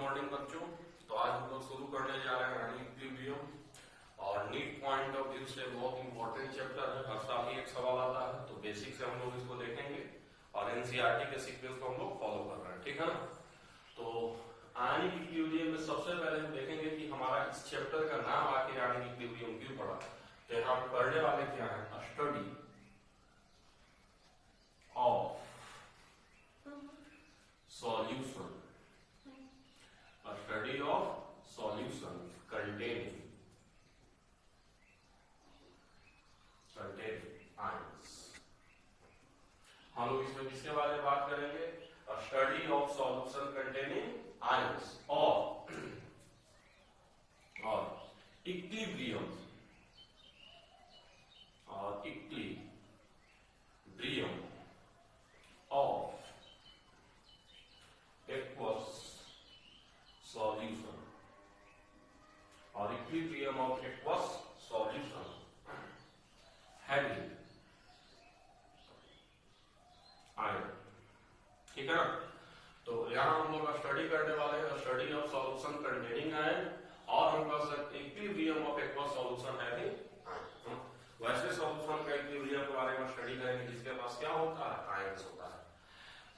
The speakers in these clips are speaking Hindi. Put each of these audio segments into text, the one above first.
मॉर्निंग बच्चों। तो आज हम लोग शुरू करने जा रहे हैं इक्विलिब्रियम और नीट पॉइंट ऑफ व्यू से बहुत इंपॉर्टेंट चैप्टर है। हर साल ही एक सवाल आता है, तो बेसिक से हम लोग इसको देखेंगे और एनसीईआरटी के सीक्वेंस को हम लोग फॉलो कर रहे हैं, ठीक है ना। तो आयनिक इक्विलिब्रियम में सबसे पहले हम देखेंगे कि हमारा इस चैप्टर का नाम आखिर आयनिक इक्विलिब्रियम क्यों पड़ा। तो यहाँ पे पढ़ने वाले क्या है, study of solution, a study of solution containing ions। हम लोग इसमें किसके बारे में बात करेंगे, a study of solution containing ions और इक्विलिब्रियम ऑफ aqueous solution और equilibrium of aqueous solution having iron, ठीक है ना। तो यहाँ हम लोग स्टडी करने वाले हैं study of solution containing ion और हम कर सकते equilibrium of aqueous solution having ion. वैसे सॉल्यूशन का इक्विलिब्रियम के बारे में स्टडी करेंगे जिसके पास क्या होता है, आयन्स होता है।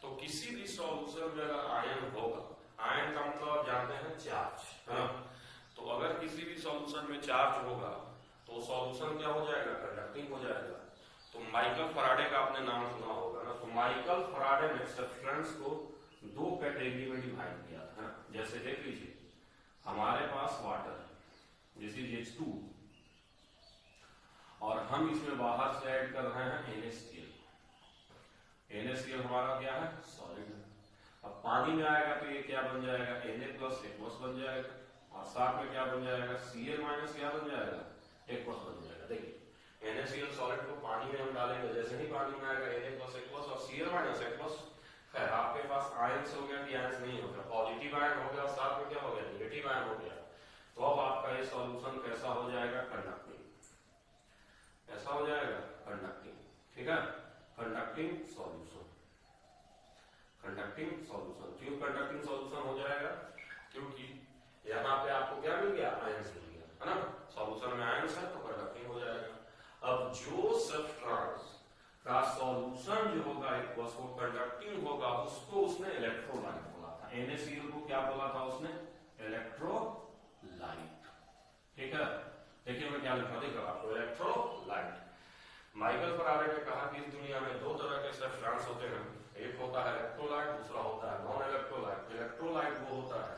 तो किसी भी सॉल्यूशन में अगर आयन होगा, आयन का मतलब आप जानते हैं चार्ज, है ना। तो अगर किसी भी सॉल्यूशन में चार्ज होगा तो सॉल्यूशन क्या हो जाएगा, कंडक्टिंग हो जाएगा। तो माइकल फैराडे का आपने नाम सुना होगा ना। तो माइकल फैराडे ने सब्सटेंस को दो कैटेगरी में डिवाइड किया था। जैसे देख लीजिए, हमारे पास वाटर है, दिस इज H2 और हम इसमें बाहर से ऐड कर रहे हैं NaCl। NaCl हमारा क्या है, सॉलिड है। अब पानी में आएगा तो ये क्या बन जाएगा, Na प्लस एक्वस बन जाएगा और साथ में क्या बन जाएगा, Cl माइनस क्या बन जाएगा, एक्वस बन जाएगा। देखिए NaCl सॉलिड को पानी में हम डालेंगे, जैसे ही पानी में आएगा Na प्लस एक्वस और Cl माइनस एक्वस। खैर आपके पास आयंस हो गया कि आयंस नहीं हो गया, पॉजिटिव आयन हो गया और साथ में क्या हो गया, नेगेटिव आयन हो गया। तो अब आपका ये सॉल्यूशन कैसा हो जाएगा, कंडक्टिंग। कैसा हो जाएगा, कंडक्टिंग, ठीक है। Conducting solution, conducting solution. क्यों कंडक्टिंग सॉल्यूशन हो जाएगा, क्योंकि यहाँ पे आपको क्या मिल गया, आयंस मिल गया, है ना। सॉल्यूशन में आयंस है तो कंडक्टिंग हो जाएगा। अब जो सब्सटेंस का सॉल्यूशन जो होगा एक्वस वो कंडक्टिंग होगा, उसको उसने इलेक्ट्रोलाइट बोला था। NaCl को क्या बोला था उसने, इलेक्ट्रोलाइट, ठीक है। देखिए मैं क्या लिखा, देखा आपको, इलेक्ट्रोलाइट। माइकल फैराडे ने कहा कि इस दुनिया में दो तरह के सब्सटेंस होते हैं, एक होता है इलेक्ट्रोलाइट, दूसरा होता है नॉन इलेक्ट्रोलाइट। इलेक्ट्रोलाइट वो होता है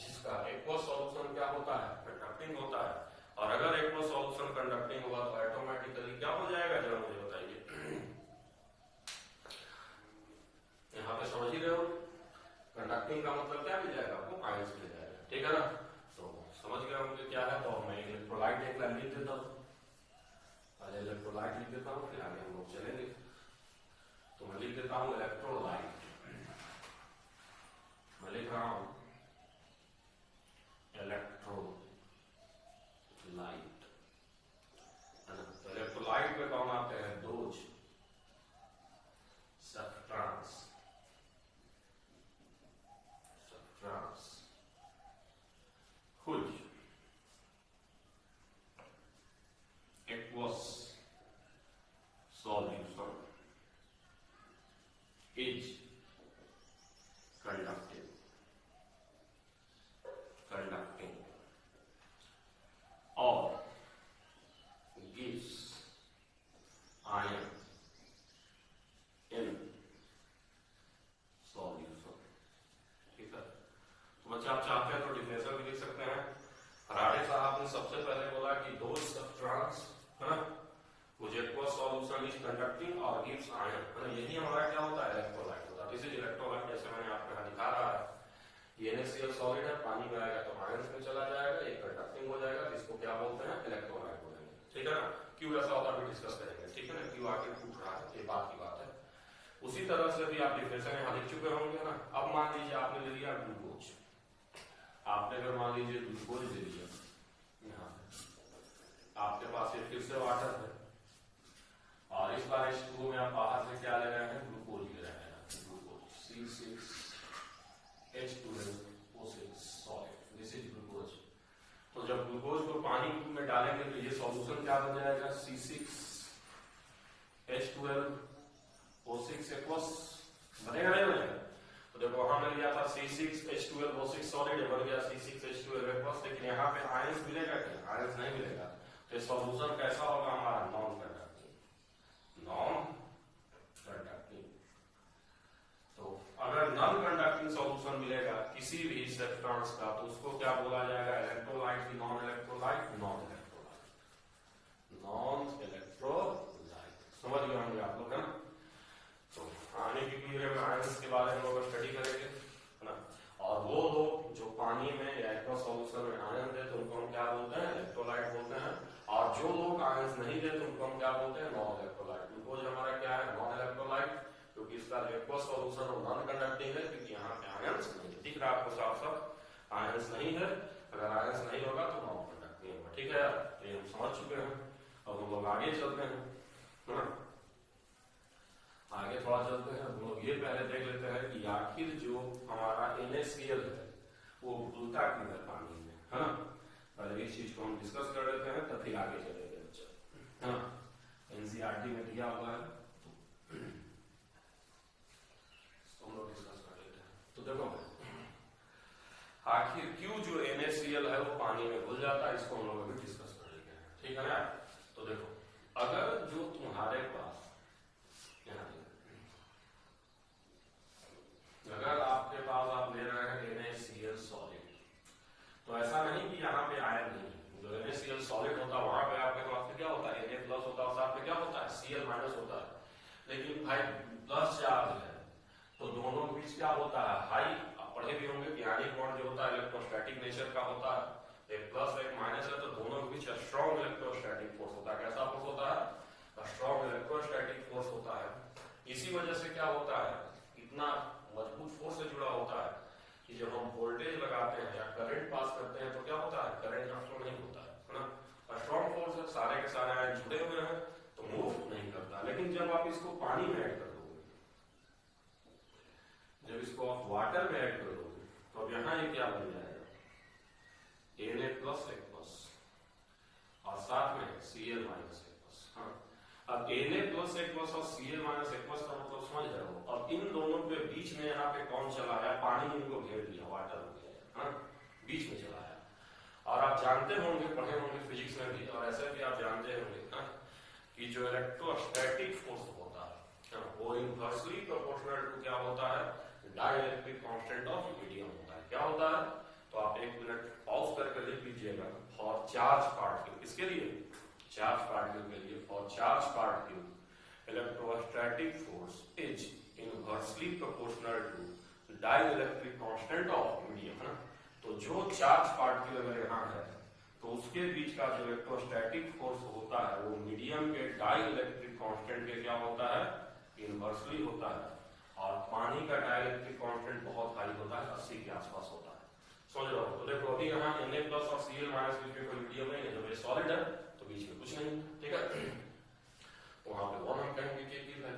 जिसका एक्वस सॉल्यूशन क्या होता है, कंडक्टिंग होता है। और अगर एक्वस सॉल्यूशन कंडक्टिंग होगा तो ऑटोमेटिकली क्या हो जाएगा, जरा मुझे बताइए। यहाँ पे समझ ही रहे हो, कंडक्टिंग का मतलब क्या मिल जाएगा आपको, आयंस मिल जाएगा, ठीक है ना। तो समझ गए होंगे क्या है। तो मैं इलेक्ट्रोलाइट एक लाइन लिख देता हूँ, पहले इलेक्ट्रोलाइट लिख देता हूँ, फिर आगे हम लोग चलेंगे। तो मैं लिख देता हूँ इलेक्ट्रोलाइट, मैं लिख रहा हूँ इलेक्ट्रोलाइट। तो इलेक्ट्रोलाइट में कौन आते हैं, those substance which aqueous solution is conducting or gives ion in solution, ठीक है। तो बच्चे आप चाहते हैं तो डिफिनेशन भी लिख सकते हैं। फैराडे साहब ने सबसे पहले बोला कि दो सब्सटेंस है ना, मुझे एक्वस सॉल्यूशन इज कंडक्टिंग और गिव्स आयन, है ना। यही हमारा क्या होता है, इलेक्ट्रोलाइट होता है। दिस इज इलेक्ट्रोलाइट, जैसे मैंने आपको यहाँ दिखा रहा है। ये NaCl सॉलिड है, पानी में आएगा तो आयंस में चला जाएगा, ये कंडक्टिंग हो जाएगा, इसको क्या बोलते हैं, इलेक्ट्रोलाइट बोलेंगे, ठीक है ना। क्यों ऐसा होता है भी डिस्कस करेंगे, ठीक है ना। क्यों आगे पूछ रहा है, ये बात की बात है। उसी तरह से भी आप डिफिनेशन यहाँ लिख चुके होंगे ना। अब मान लीजिए आपने ले लिया ग्लूकोज, आपने अगर मान लीजिए ग्लूकोज ले लिया, यहाँ आपके पास ये फिर से वाटर है और इस बार H2O में आप बाहर से क्या ले रहे हैं, ग्लूकोज ले रहे हैं, ग्लूकोज C6H12O6। पानी में डालेंगे तो ये सॉल्यूशन क्या बन जाएगा, C6H12O6 एक्वस बनेगा नहीं बनेगा। तो देखो हमने लिया था C6H12O6 सॉलिड बन गया C6H12 एक्वस, लेकिन यहाँ पे आयंस मिलेगा क्या, आयंस नहीं मिलेगा। तो सॉल्यूशन कैसा होगा हमारा, नॉन कंडक्टिंग, नॉन कंडक्टिंग। तो अगर नॉन कंडक्टिंग सॉल्यूशन मिलेगा किसी भी सब्सटेंस का तो उसको क्या बोला जाएगा, इलेक्ट्रोलाइट की non electrolyte, non electrolyte, non electrolyte. समझ गए होंगे आप लोग, है ना। तो आने की पीरियड में आयंस के बारे में लोग स्टडी करेंगे, है ना। और वो लोग जो पानी में या एक्वा सॉल्यूशन में आयन दे तो उनको हम क्या बोलते हैं, इलेक्ट्रोलाइट बोलते हैं। और जो लोग आयंस नहीं दे तो उनको हम क्या बोलते हैं, नॉन इलेक्ट्रोलाइट। ग्लूकोज हमारा क्या है, नॉन इलेक्ट्रोलाइट, क्योंकि इसका एक्वा सॉल्यूशन और नॉन कंडक्टिंग है, क्योंकि यहाँ पे आयंस नहीं दिख रहा आपको साफ साफ, आयंस नहीं है। अगर आयंस नहीं होगा तो नॉन कंडक्टिंग होगा। ठीक है यार, ये हम समझ चुके हैं। अब हम लोग आगे चलते हैं, है ना। आगे थोड़ा चलते हैं हम लोग, ये पहले देख लेते हैं कि आखिर जो हमारा NaCl है वो घुलता क्यों है पानी में, है ना। पहले इस चीज को हम डिस्कस कर लेते हैं तब फिर आगे चलेंगे बच्चा, है ना। NCERT में दिया हुआ है तो हम लोग डिस्कस कर लेते हैं। तो देखो आखिर क्यों जो NaCl है वो पानी में घुल जाता है, इसको हम लोग अभी डिस्कस कर लेते हैं। ठीक है ना। तो देखो अगर जो तुम्हारे पास, अगर आपके पास आप ले रहे हैं NaCl सॉलिड, तो ऐसा नहीं कि यहाँ पे आयन नहीं है। जो NaCl सॉलिड होता है वहां पे आपके पास क्या होता है, Na प्लस होता है, साथ में क्या होता है, Cl माइनस होता है। लेकिन भाई प्लस चार्ज है तो दोनों के बीच क्या होता है, हाई, आप पढ़े भी होंगे कि आयनिक बॉन्ड जो होता है इलेक्ट्रोस्टैटिक नेचर का होता है। एक प्लस एक माइनस है तो दोनों के बीच स्ट्रॉन्ग इलेक्ट्रोस्टैटिक फोर्स होता है। कैसा फोर्स होता है, स्ट्रॉन्ग इलेक्ट्रोस्टैटिक फोर्स होता है। इसी वजह से क्या होता है, इतना मजबूत फोर्स से जुड़ा होता है कि जब हम वोल्टेज लगाते हैं या करंट पास करते हैं तो क्या होता है, करंट फ्लो नहीं होता है ना। स्ट्रॉन्ग फोर्स है, सारे के सारे आयन जुड़े हुए हैं तो मूव नहीं करता। लेकिन जब आप इसको पानी में ऐड कर दोगे, जब इसको आप वाटर में ऐड कर दोगे तो अब यहाँ ये क्या बन जाएगा, Na प्लस एक्वस और साथ में Cl माइनस एक्वस। हाँ, अब Na प्लस एक्वस और Cl माइनस एक्वस का मतलब समझ रहे हो। अब इन दोनों के बीच में यहाँ पे कौन चला है, पानी इनको घेर लिया, वाटर हो गया, हाँ, बीच में चला है। और आप जानते होंगे, पढ़े होंगे फिजिक्स में भी, और ऐसे भी आप जानते होंगे, हाँ, कि जो इलेक्ट्रोस्टैटिक फोर्स होता है वो इनवर्सली प्रोपोर्शनल टू क्या होता है, डाइलेक्ट्रिक कांस्टेंट ऑफ मीडियम होता है। क्या होता है, तो आप एक मिनट पॉज करके लिख लीजिएगा, फॉर चार्ज पार्टिकल, किसके लिए, चार्ज पार्टिकल के लिए, for charge particle electrostatic force is inversely proportional to dielectric constant of medium, है ना। तो जो चार्ज पार्टिकल अगर यहाँ है तो उसके बीच का जो इलेक्ट्रोस्टैटिक फोर्स होता है वो मीडियम के डाइलेक्ट्रिक कांस्टेंट के क्या होता है, इनवर्सली होता है। और पानी का डाइलेक्ट्रिक कांस्टेंट बहुत हाई होता है, 80 के आसपास होता है। समझ रहे हो। तो देखो अभी यहाँ Na प्लस और Cl माइनस बीच में कोई मीडियम नहीं है, जब ये सॉलिड है तो बीच में कुछ नहीं, ठीक है। वहां पे वन हम कहेंगे कि है।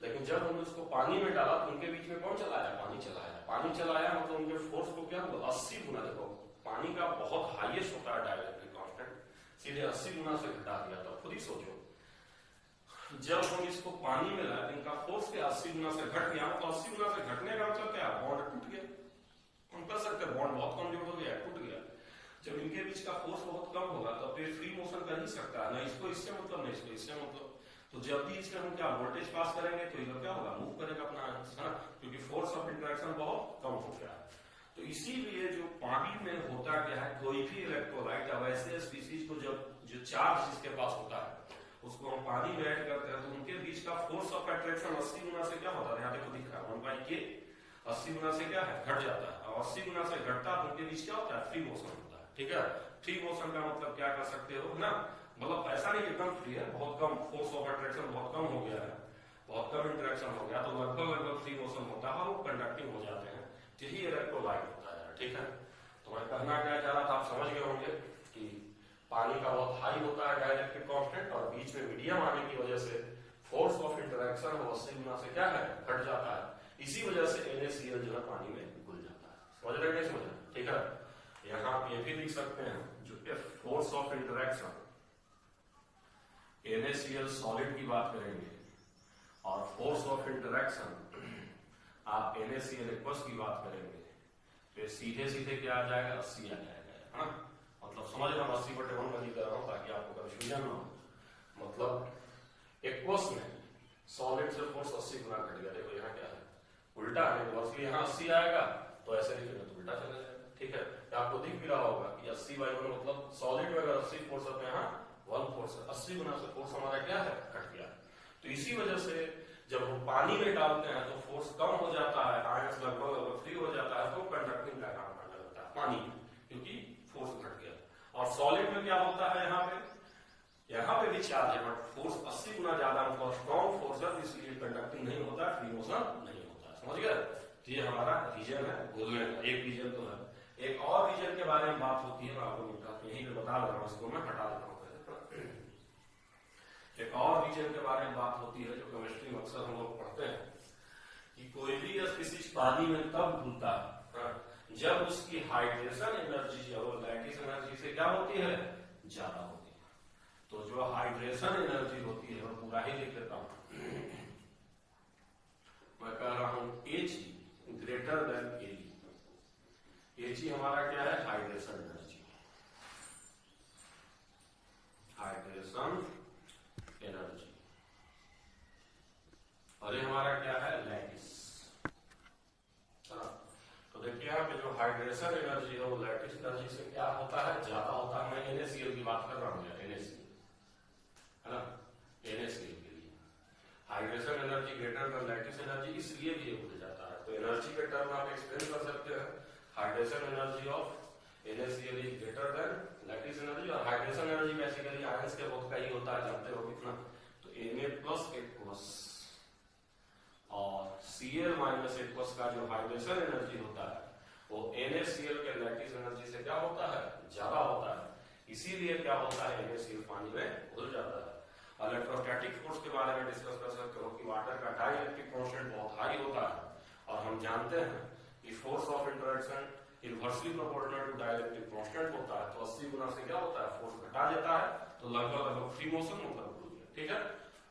लेकिन जब हमने उसको पानी में डाला तो उनके बीच में कौन चलाया, पानी चलाया। पानी चलाया मतलब उनके फोर्स को क्या हुआ, 80 गुना। देखो पानी का बहुत हाईएस्ट होता है डाइलेक्ट्रिक कांस्टेंट, सीधे 80 गुना से घटा दिया। तो खुद ही सोचो जब हम इसको पानी में लाए इनका फोर्स के 80 गुना से घट गया। तो 80 गुना से घटने का मतलब क्या, बॉन्ड टूट गया। हम कर सकते हैं बॉन्ड बहुत कमजोर हो गया, टूट गया। जब इनके बीच का फोर्स बहुत कम होगा तो फिर फ्री मोशन कर ही सकता है ना, इसको इससे मतलब नहीं, इसको इससे मतलब। तो जब भी इसमें हम क्या वोल्टेज पास करेंगे तो इधर क्या होगा, मूव करेगा अपना, है ना, क्योंकि फोर्स ऑफ इंटरेक्शन बहुत कम हो गया है। तो इसीलिए जो पानी में होता क्या है, कोई भी इलेक्ट्रोलाइट या वैसे स्पीसीज को जब जो चार्ज जिसके पास होता है उसको हम पानी में ऐड करते हैं तो उनके बीच का फोर्स ऑफ अट्रैक्शन 80 गुना से क्या होता है, यहाँ देखो दिख रहा है 1/k, 80 गुना से क्या है, घट जाता है। और 80 गुना से घटता है तो उनके बीच क्या होता है, फ्री मोशन होता है, ठीक है। फ्री मोशन का मतलब क्या कर सकते हो ना, मतलब ऐसा नहीं एकदम फ्री है, बहुत कम फोर्स ऑफ अट्रैक्शन बहुत कम हो गया है, बहुत कम इंटरेक्शन हो गया तो लगभग फ्री मोशन होता है और वो कंडक्टिंग हो जाते हैं। यही इलेक्ट्रोलाइट होता है, ठीक है। तो मैं कहना क्या चाह रहा था, आप समझ गए होंगे कि पानी का बहुत हाई होता है डाइलेक्ट्रिक कांस्टेंट और बीच में मीडियम आने की वजह से फोर्स ऑफ इंटरेक्शन 80 गुना से क्या है, घट जाता है। इसी वजह से NaCl जो है पानी में घुल जाता है। समझ रहे नहीं समझ रहे, ठीक है। यहाँ आप ये भी लिख सकते हैं जो F4 force of interaction NaCl solid की बात करेंगे और फोर्स ऑफ इंटरेक्शन आप NaCl एक्वस की बात करेंगे तो सीधे सीधे क्या आ जाएगा, 80 आ जाएगा, है ना। मतलब समझ रहे हो, 80/1 वाली कर रहा हूं ताकि आपको कंफ्यूजन ना हो। मतलब एक्वस में सॉलिड से फोर्स 80 गुना घट गया। देखो यहाँ क्या है, उल्टा है, तो यहाँ 80 आएगा तो ऐसे लिखेंगे तो उल्टा चला जाएगा, ठीक है। आपको दिख भी रहा होगा कि 80/1 मतलब सॉलिड में अगर 80 फोर्स है तो यहाँ 1 फोर्स है, 80 गुना से फोर्स हमारा क्या है, घट गया। तो इसी वजह से जब हम पानी में डालते हैं तो फोर्स कम हो जाता है, आयंस लगभग फ्री हो जाता है, तो कंडक्टिंग का काम करने लगता है पानी, क्योंकि फोर्स घट गया। और सॉलिड में क्या होता है, यहाँ पे भी चार्ज है बट फोर्स 80 गुना ज्यादा, मतलब स्ट्रॉन्ग फोर्स है, इसलिए कंडक्टिंग नहीं होता, फ्री मोशन नहीं होता, समझ गए। तो ये हमारा रीजन है बोलने का, एक रीजन तो है। एक और रीजन के बारे में बात होती है, मैं आपको यहीं पे बता रहा हूँ, इसको मैं हटा देता हूँ। एक और रीजन के बारे में बात होती है जो केमिस्ट्री में अक्सर हम लोग पढ़ते हैं कि कोई भी स्पीशीज पानी में तब घुलता है जब उसकी हाइड्रेशन एनर्जी और लैटिस एनर्जी से क्या होती है, ज्यादा होती है। तो जो हाइड्रेशन एनर्जी होती है वो पूरा ही लिख देता हूं, मैं कह रहा हूं Hg greater than Ag। Hg हमारा क्या है, हाइड्रेशन एनर्जी, हाइड्रेशन एनर्जी, और ये हमारा क्या है, लैटिस। तो देखिए यहाँ पे जो हाइड्रेशन एनर्जी है वो लैटिस एनर्जी से क्या होता है, ज्यादा होता है। मैं NaCl की बात कर रहा हूँ, NaCl है ना, NaCl के लिए hydration energy greater than lattice energy, इसलिए भी ये हो जाता है। तो एनर्जी के टर्म आप एक्सप्लेन कर सकते हैं, hydration energy of NaCl is greater than lattice energy. और हाइड्रेशन एनर्जी बेसिकली आयंस के बहुत का ही होता है, जानते हो कितना, तो Na+H+ और Cl-H+ का जो हाइड्रेशन एनर्जी होता है वो NaCl के लैटिस एनर्जी से क्या होता है, ज्यादा होता है। इसीलिए क्या होता है, NaCl पानी में घुल जाता है। इलेक्ट्रोस्टैटिक फोर्स के बारे में डिस्कस कर सकते हो कि वाटर का डाइलेक्ट्रिक कांस्टेंट बहुत हाई होता है और हम जानते हैं कि force of interaction inversely proportional to dielectric constant होता है। तो 80 गुना से क्या होता है, फोर्स घटा देता है, तो लगभग फ्री मोशन होता है, ठीक है।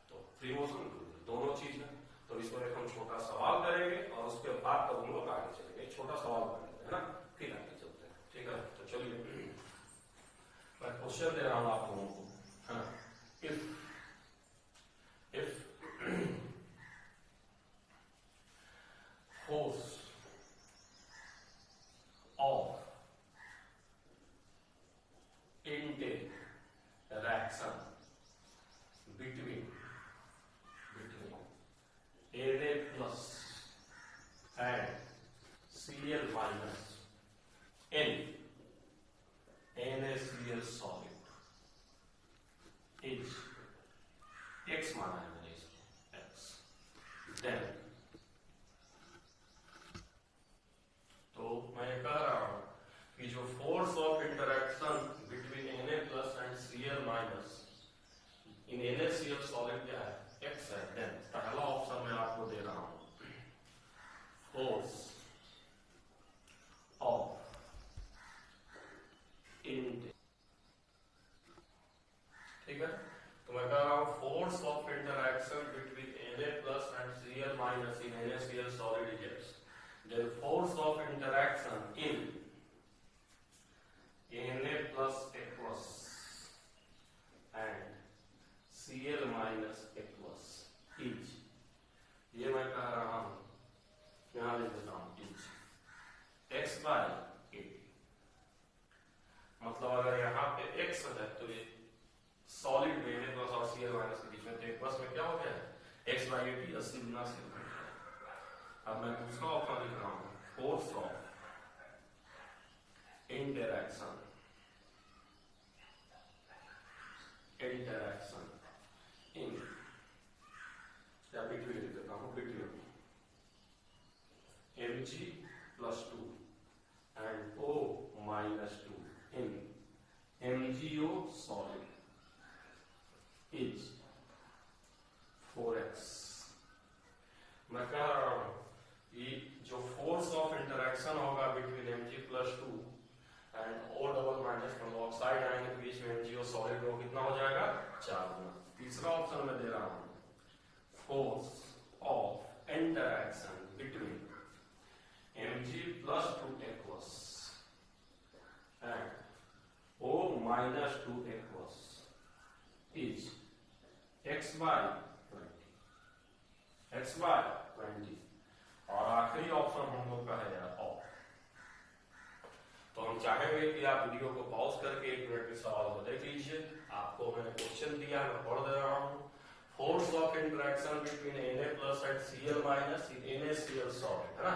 तो फ्री मोशन दोनों चीज है। तो इस पर एक हम छोटा सवाल करेंगे और उसके बाद तब हम लोग आगे चलेंगे। एक छोटा सवाल कर लेते हैं ना, फिर आगे चलते हैं, ठीक है। तो चलिए मैं क्वेश्चन दे रहा हूं आप लोगों को, है ना। If force of interaction between Na plus and Cl minus in NaCl solid is x माना है मैंने इसको x, then तो मैं कह रहा हूं कि जो force of interaction between Na plus and Cl minus in NaCl solid क्या है, x है। देन पहला ऑप्शन मैं आपको दे रहा हूं, फोर्स ऑफ ठीक है। तो मैं कह रहा हूं force of interaction between Na plus and Cl minus in NaCl solid is x। then force of interaction in Na plus H+ and Cl minus H+ is, ये मैं कह रहा हूं, यहां लिख देता हूं is x/a। मतलब अगर यहाँ पे x है तो ये सॉलिड में Na प्लस और Cl माइनस के बीच में, तो H+ में क्या हो गया है, x/a 80 गुना से। अब मैं दूसरा ऑप्शन लिख रहा हूं, फोर्स ऑफ इंटरेक्शन इन या बिटवीन लिख देता हूं, between Mg+2 and O-2 in MgO solid is 4x। मैं कह रहा हूं जो फोर्स ऑफ इंटरेक्शन होगा between Mg+2 and O minus मतलब ऑक्साइड आयन के बीच में Mg और सॉलिड में कितना हो जाएगा 4 गुना। तीसरा ऑप्शन में दे रहा हूं force of interaction between Mg plus 2 aqueous and O minus 2 aqueous is x by 20 और आखिरी ऑप्शन हम लोग का है और। तो हम चाहेंगे कि आप वीडियो को पॉज करके 1 मिनट के सवाल को देख लीजिए। आपको मैंने क्वेश्चन दिया है, मैं पढ़ दे रहा हूँ। Force of interaction between Na plus and Cl minus NaCl solid है ना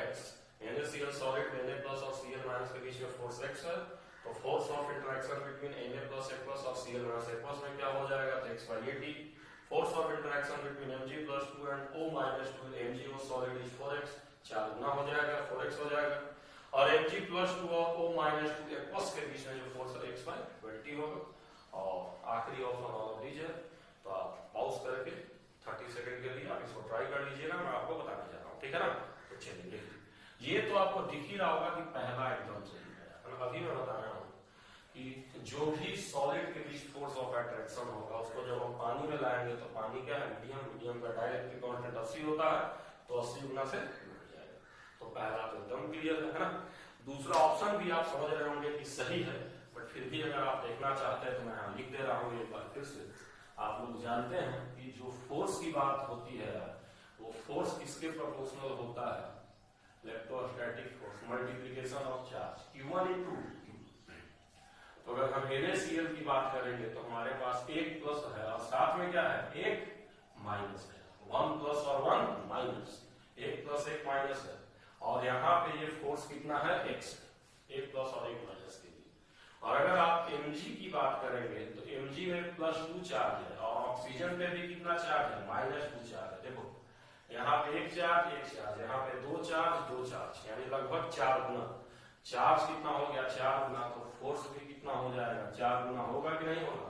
x। NaCl सॉलिड में Na प्लस और Cl माइनस के बीच में फोर्स x है। तो force of interaction between Na plus aqueous और Cl माइनस aqueous में क्या हो जाएगा तो x by 80। Force of interaction between Mg plus 2 and O minus 2 Mg और सॉलिड इज 4x, 4 गुना हो जाएगा 4x हो जाएगा। और Mg plus 2 और O minus 2 aqueous के बीच में जो फोर्स है x by 20 होगा। और आखिरी ऑप्शन ऑल ऑफ दीजिए। तो आप पॉज करके 30 सेकंड के लिए आप इसको ट्राई कर लीजिएगा, मैं आपको बताने जा रहा हूँ, ठीक है ना। तो चलिए देखिए, ये तो आपको दिख ही रहा होगा कि पहला एकदम सही है। अभी मैं बता रहा हूँ कि जो भी सॉलिड के बीच फोर्स ऑफ अट्रैक्शन होगा उसको जब हम पानी में लाएंगे तो पानी क्या है मीडियम का डाइलेक्ट्रिक कांस्टेंट 80 होता है, तो 80 गुना से बढ़ जाएगा। तो पहला तो एकदम क्लियर है ना। दूसरा ऑप्शन भी आप समझ रहे होंगे कि सही है, बट फिर भी अगर आप देखना चाहते हैं तो मैं यहाँ लिख दे रहा हूँ एक बार फिर से। आप लोग जानते हैं कि जो फोर्स की बात होती है वो फोर्स किसके प्रोपोर्शनल होता है, electrostatic force multiplication of charge Q1 into Q। तो अगर हम NaCl की बात करेंगे तो हमारे पास एक प्लस है और साथ में क्या है एक माइनस है। 1 प्लस और 1 माइनस, एक प्लस एक माइनस है। और यहाँ पे ये फोर्स कितना है x, एक प्लस और एक माइनस के लिए। और अगर आप Mg की बात करेंगे तो Mg में +2 चार्ज है और ऑक्सीजन पे भी कितना चार्ज है -2 चार्ज है। देखो यहाँ पे एक चार्ज, यहाँ पे 2 चार्ज यानी लगभग 4 गुना। चार्ज कितना हो गया 4 गुना, तो फोर्स भी कितना हो जाएगा 4 गुना होगा कि नहीं होगा।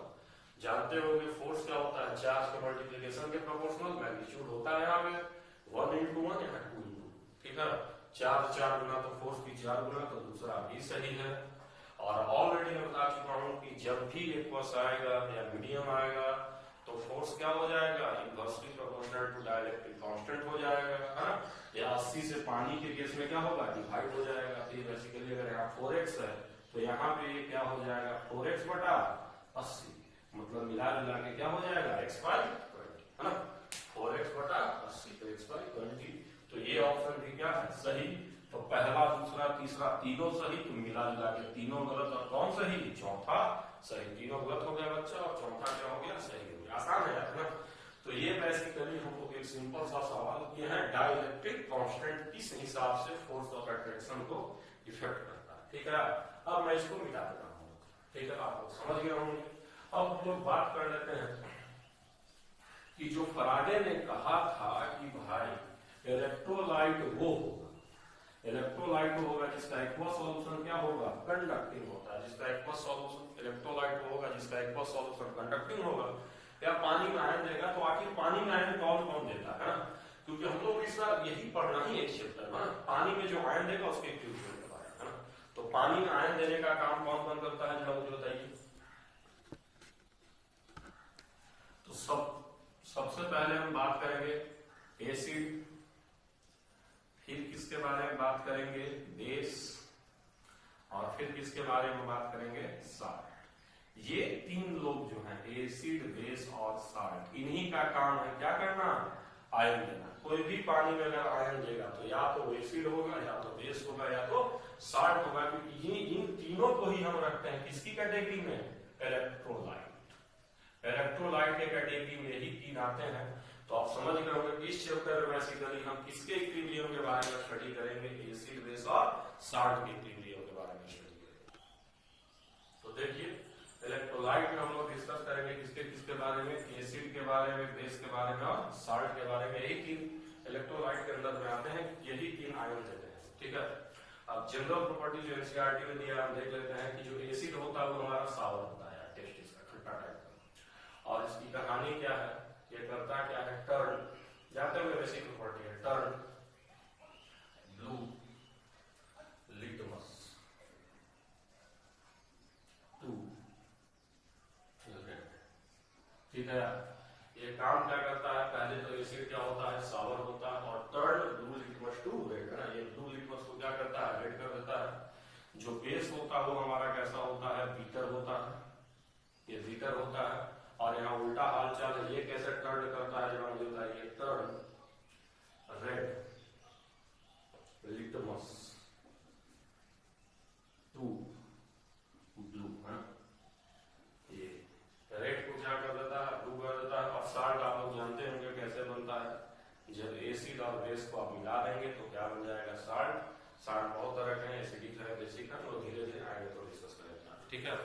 जानते हो कि फोर्स क्या होता है, चार्ज के मल्टीप्लिकेशन के प्रोपोर्शनल मैग्नीट्यूड होता है। यहाँ पे 1 into 1 यहाँ 2 into, ठीक है। चार्ज 4 गुना तो फोर्स भी 4 गुना, तो दूसरा भी सही है। और ऑलरेडी मैं बता चुका हूँ कि जब भी एक्वस आएगा या मीडियम आएगा तो फोर्स क्या हो जाएगा inversely proportional to dielectric constant हो जाएगा, है ना। या 80 से पानी के केस में क्या होगा डिवाइड हो जाएगा। तो बेसिकली अगर यहाँ 4x है तो यहाँ पे ये क्या हो जाएगा 4x बटा 80, मतलब मिला जुला के क्या हो जाएगा x by 20, है ना। 4x बटा 80 तो x by 20। तो ये ऑप्शन भी क्या है सही। तो पहला दूसरा तीसरा तीनों सही, तो मिला जुला के तीनों गलत। और कौन सही, चौथा सही। तीनों गलत हो गया बच्चा और चौथा क्या हो गया सही हो गया। आसान है ना। तो ये बेसिकली हम लोग एक सिंपल सा सवाल किए हैं, डाइलेक्ट्रिक कांस्टेंट किस हिसाब से फोर्स ऑफ अट्रैक्शन को इफेक्ट करता है, ठीक है। अब मैं इसको मिटा देता हूँ, ठीक है। आप लोग समझ गए होंगे। अब हम लोग बात कर लेते हैं कि जो फराडे ने कहा था कि भाई इलेक्ट्रोलाइट वो होगा, इलेक्ट्रोलाइट होगा जिसका एक्वस सॉल्यूशन क्या होगा कंडक्टिंग होता है। जिसका एक्वस सॉल्यूशन इलेक्ट्रोलाइट होगा जिसका एक्वस सॉल्यूशन कंडक्टिंग होगा या पानी में आयन देगा। तो आखिर पानी में आयन कौन कौन देता है ना, क्योंकि हम लोग इस बार यही पढ़ना ही एक चैप्टर है ना, पानी में जो आयन देगा उसके इक्विवेलेंट के बारे में, है ना। तो पानी में आयन देने का काम कौन कौन करता है जरा मुझे बताइए। तो सबसे पहले हम बात करेंगे एसिड, फिर किसके बारे में बात करेंगे बेस, और फिर किसके बारे में बात करेंगे साल्ट। ये तीन लोग जो हैं एसिड बेस और साल्ट, इन्हीं का काम है क्या करना आयन देना। कोई भी पानी में अगर आयन देगा तो या तो एसिड होगा या तो बेस होगा या तो साल्ट होगा, क्योंकि इन तीनों को ही हम रखते हैं किसकी कैटेगरी में इलेक्ट्रोलाइट। इलेक्ट्रोलाइट के कैटेगरी में ही तीन आते हैं। तो आप समझ गए होंगे इस चैप्टर में बेसिकली हम किसके इक्विलिब्रियम के बारे में स्टडी करेंगे, एसिड बेस और साल्ट के इक्विलिब्रियम के बारे में स्टडी करेंगे। तो देखिए इलेक्ट्रोलाइट में हम लोग डिस्कस करेंगे किसके किसके बारे में, एसिड के बारे में, बेस के बारे में और साल्ट के बारे में। यही तीन इलेक्ट्रोलाइट के अंदर में आते हैं, यही तीन आयन देते हैं, ठीक है। अब जनरल प्रॉपर्टी जो एनसीईआरटी में दिया हम देख लेते हैं कि जो एसिड होता है वो हमारा सावर होता है, टेस्ट इसका खट्टा टाइप का। और इसकी कहानी क्या है, ये करता क्या है टर्न, जाते हुए बेसिक प्रॉपर्टी है टर्न ब्लू लिटमस ठीक है यार। ये काम क्या करता है, पहले तो एसिड क्या होता है, सावर होता है, और turn blue litmus to red, है ना। ये ब्लू लिटमस को क्या करता है, रेड कर देता है। जो बेस होता है वो हमारा कैसा होता है, बीटर होता है, ये बीटर होता है। और यहाँ उल्टा हाल चाल है, ये कैसे टर्न करता है, जब हम बताइए turn red litmus to blue, है। ये रेड को क्या कर देता है, ब्लू कर देता है। और साल्ट आप लोग जानते होंगे कैसे बनता है, जब एसिड और बेस को आप मिला देंगे तो क्या बन जाएगा, साल्ट। साल्ट बहुत तरह के हैं, एसिडिक है, बेसिक है, तो धीरे धीरे आगे तो डिस्कस करेंगे, ठीक है।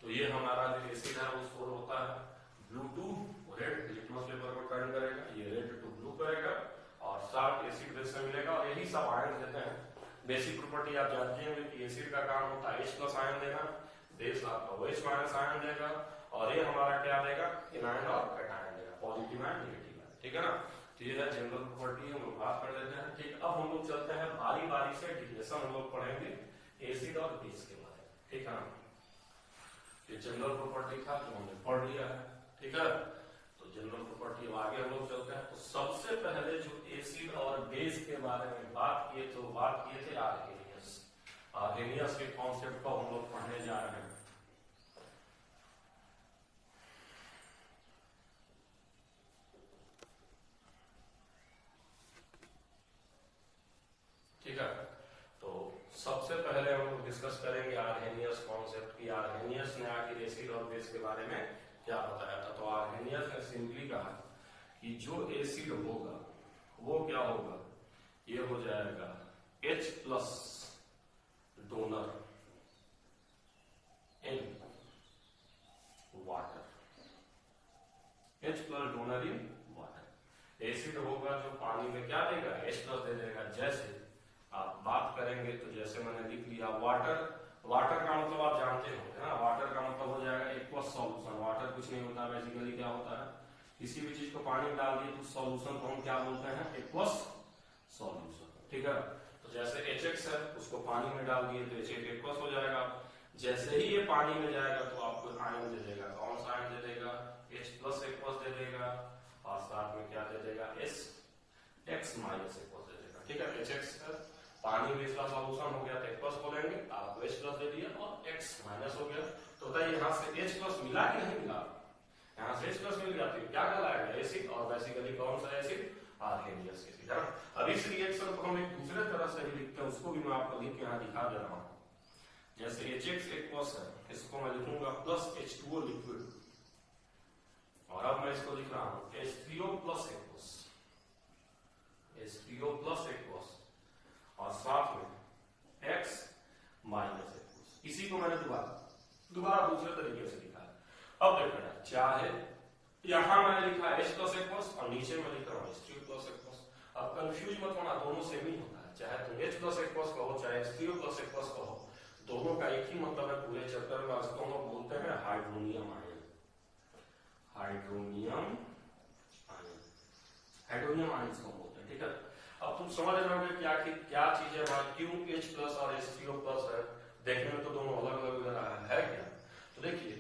तो ये हमारा जो एसिड है उसको होता है blue to red, litmus paper को टर्न करेगा, ये रेड टू ब्लू करेगा, और साल्ट एसिड बेस से मिलेगा, और यही सब आयन देते हैं। बेसिक प्रॉपर्टी आप जानते हैं कि एसिड का काम होता है H+ आयन देना, बेस आपका OH- आयन देगा, और ये हमारा क्या देगा, एनायन और कैटायन देगा, पॉजिटिव एंड नेगेटिव, ठीक है ना। तो ये है जनरल प्रॉपर्टी, हम लोग बात कर लेते हैं, ठीक। अब हम लोग चलते हैं बारी बारी से डिफिनेशन हम लोग पढ़ेंगे एसिड और बेस के बारे में, ठीक है ना। ये जनरल प्रॉपर्टी था जो हमने पढ़ लिया है, ठीक है। तो जनरल प्रॉपर्टी आगे हम लोग चलते हैं। तो सबसे पहले जो एसिड और बेस के बारे में बात किए तो बात किए थे आर्हेनियस। आर्हेनियस के कॉन्सेप्ट को हम लोग पढ़ने जा रहे हैं। ठीक है, तो सबसे पहले हम लोग डिस्कस करेंगे आर्हेनियस कॉन्सेप्ट की। आर्हेनियस ने आखिर एसिड और बेस के बारे में क्या बताया था। तो आर्हेनियस ने सिंपली कहा कि जो एसिड होगा वो क्या होगा, ये हो जाएगा H+ donor in water, H+ donor in water. Acid होगा जो पानी में क्या देगा, H+ दे देगा। जैसे आप बात करेंगे तो जैसे मैंने लिख लिया वाटर, वाटर का मतलब आप जानते होंगे ना, वाटर का मतलब हो जाएगा एक्वस सॉल्यूशन। वाटर कुछ नहीं होता, बेसिकली क्या होता है, किसी भी चीज को पानी में डाल दिए तो सॉल्यूशन को हम क्या बोलते हैं, एक्वस सॉल्यूशन, ठीक है। तो जैसे HX है, उसको पानी में डाल दिए तो HX एक्वस हो जाएगा। जैसे ही ये पानी में जाएगा तो आपको आयन दे देगा, कौन सा आयन दे देगा, H+ एक्वस दे देगा, और साथ में क्या दे देगा, X- एक्वस दे देगा, ठीक है। HX पानी में इसका सॉल्यूशन हो गया तो एक्वस बोलेंगे, आपको H+ दे दिया, और X- हो गया। तो यहाँ से H+ मिला कि नहीं मिला, यहाँ से H+ मिल गया तो क्या कहलाएगा, एसिड। और बेसिकली कौन सा एसिड, आर्हेनियस एसिड, है। अब इस रिएक्शन को हम एक दूसरे तरह से भी लिखते हैं, उसको भी मैं आपको लिख के यहाँ दिखा दे रहा हूँ। जैसे HX एक्वस है, इसको मैं लिखूंगा +H2O लिक्विड, और अब मैं इसको लिख रहा हूँ H3O + एक्वस, H3O + एक्वस, और साथ में X- एक्वस। इसी को मैंने दोबारा दूसरे तरीके से लिखा है। अब देखना, चाहे यहां मैंने लिखा H+ एक्वस और नीचे मैं लिख रहा हूँ H3O + एक्वस। अब कंफ्यूज मत होना, दोनों सेम ही होता है, चाहे तुम H+ एक्वस कहो चाहे H3O + एक्वस कहो, दोनों का एक ही मतलब है पूरे चैप्टर में। इसको हम लोग बोलते हैं hydronium ion, hydronium ion, hydronium ion इसको बोलते हैं, ठीक है। अब तुम समझ रहे होगे कि आखिर क्या चीज है, क्यों H+ और H3O+ है। देखने में तो दोनों अलग अलग है क्या, तो देखिए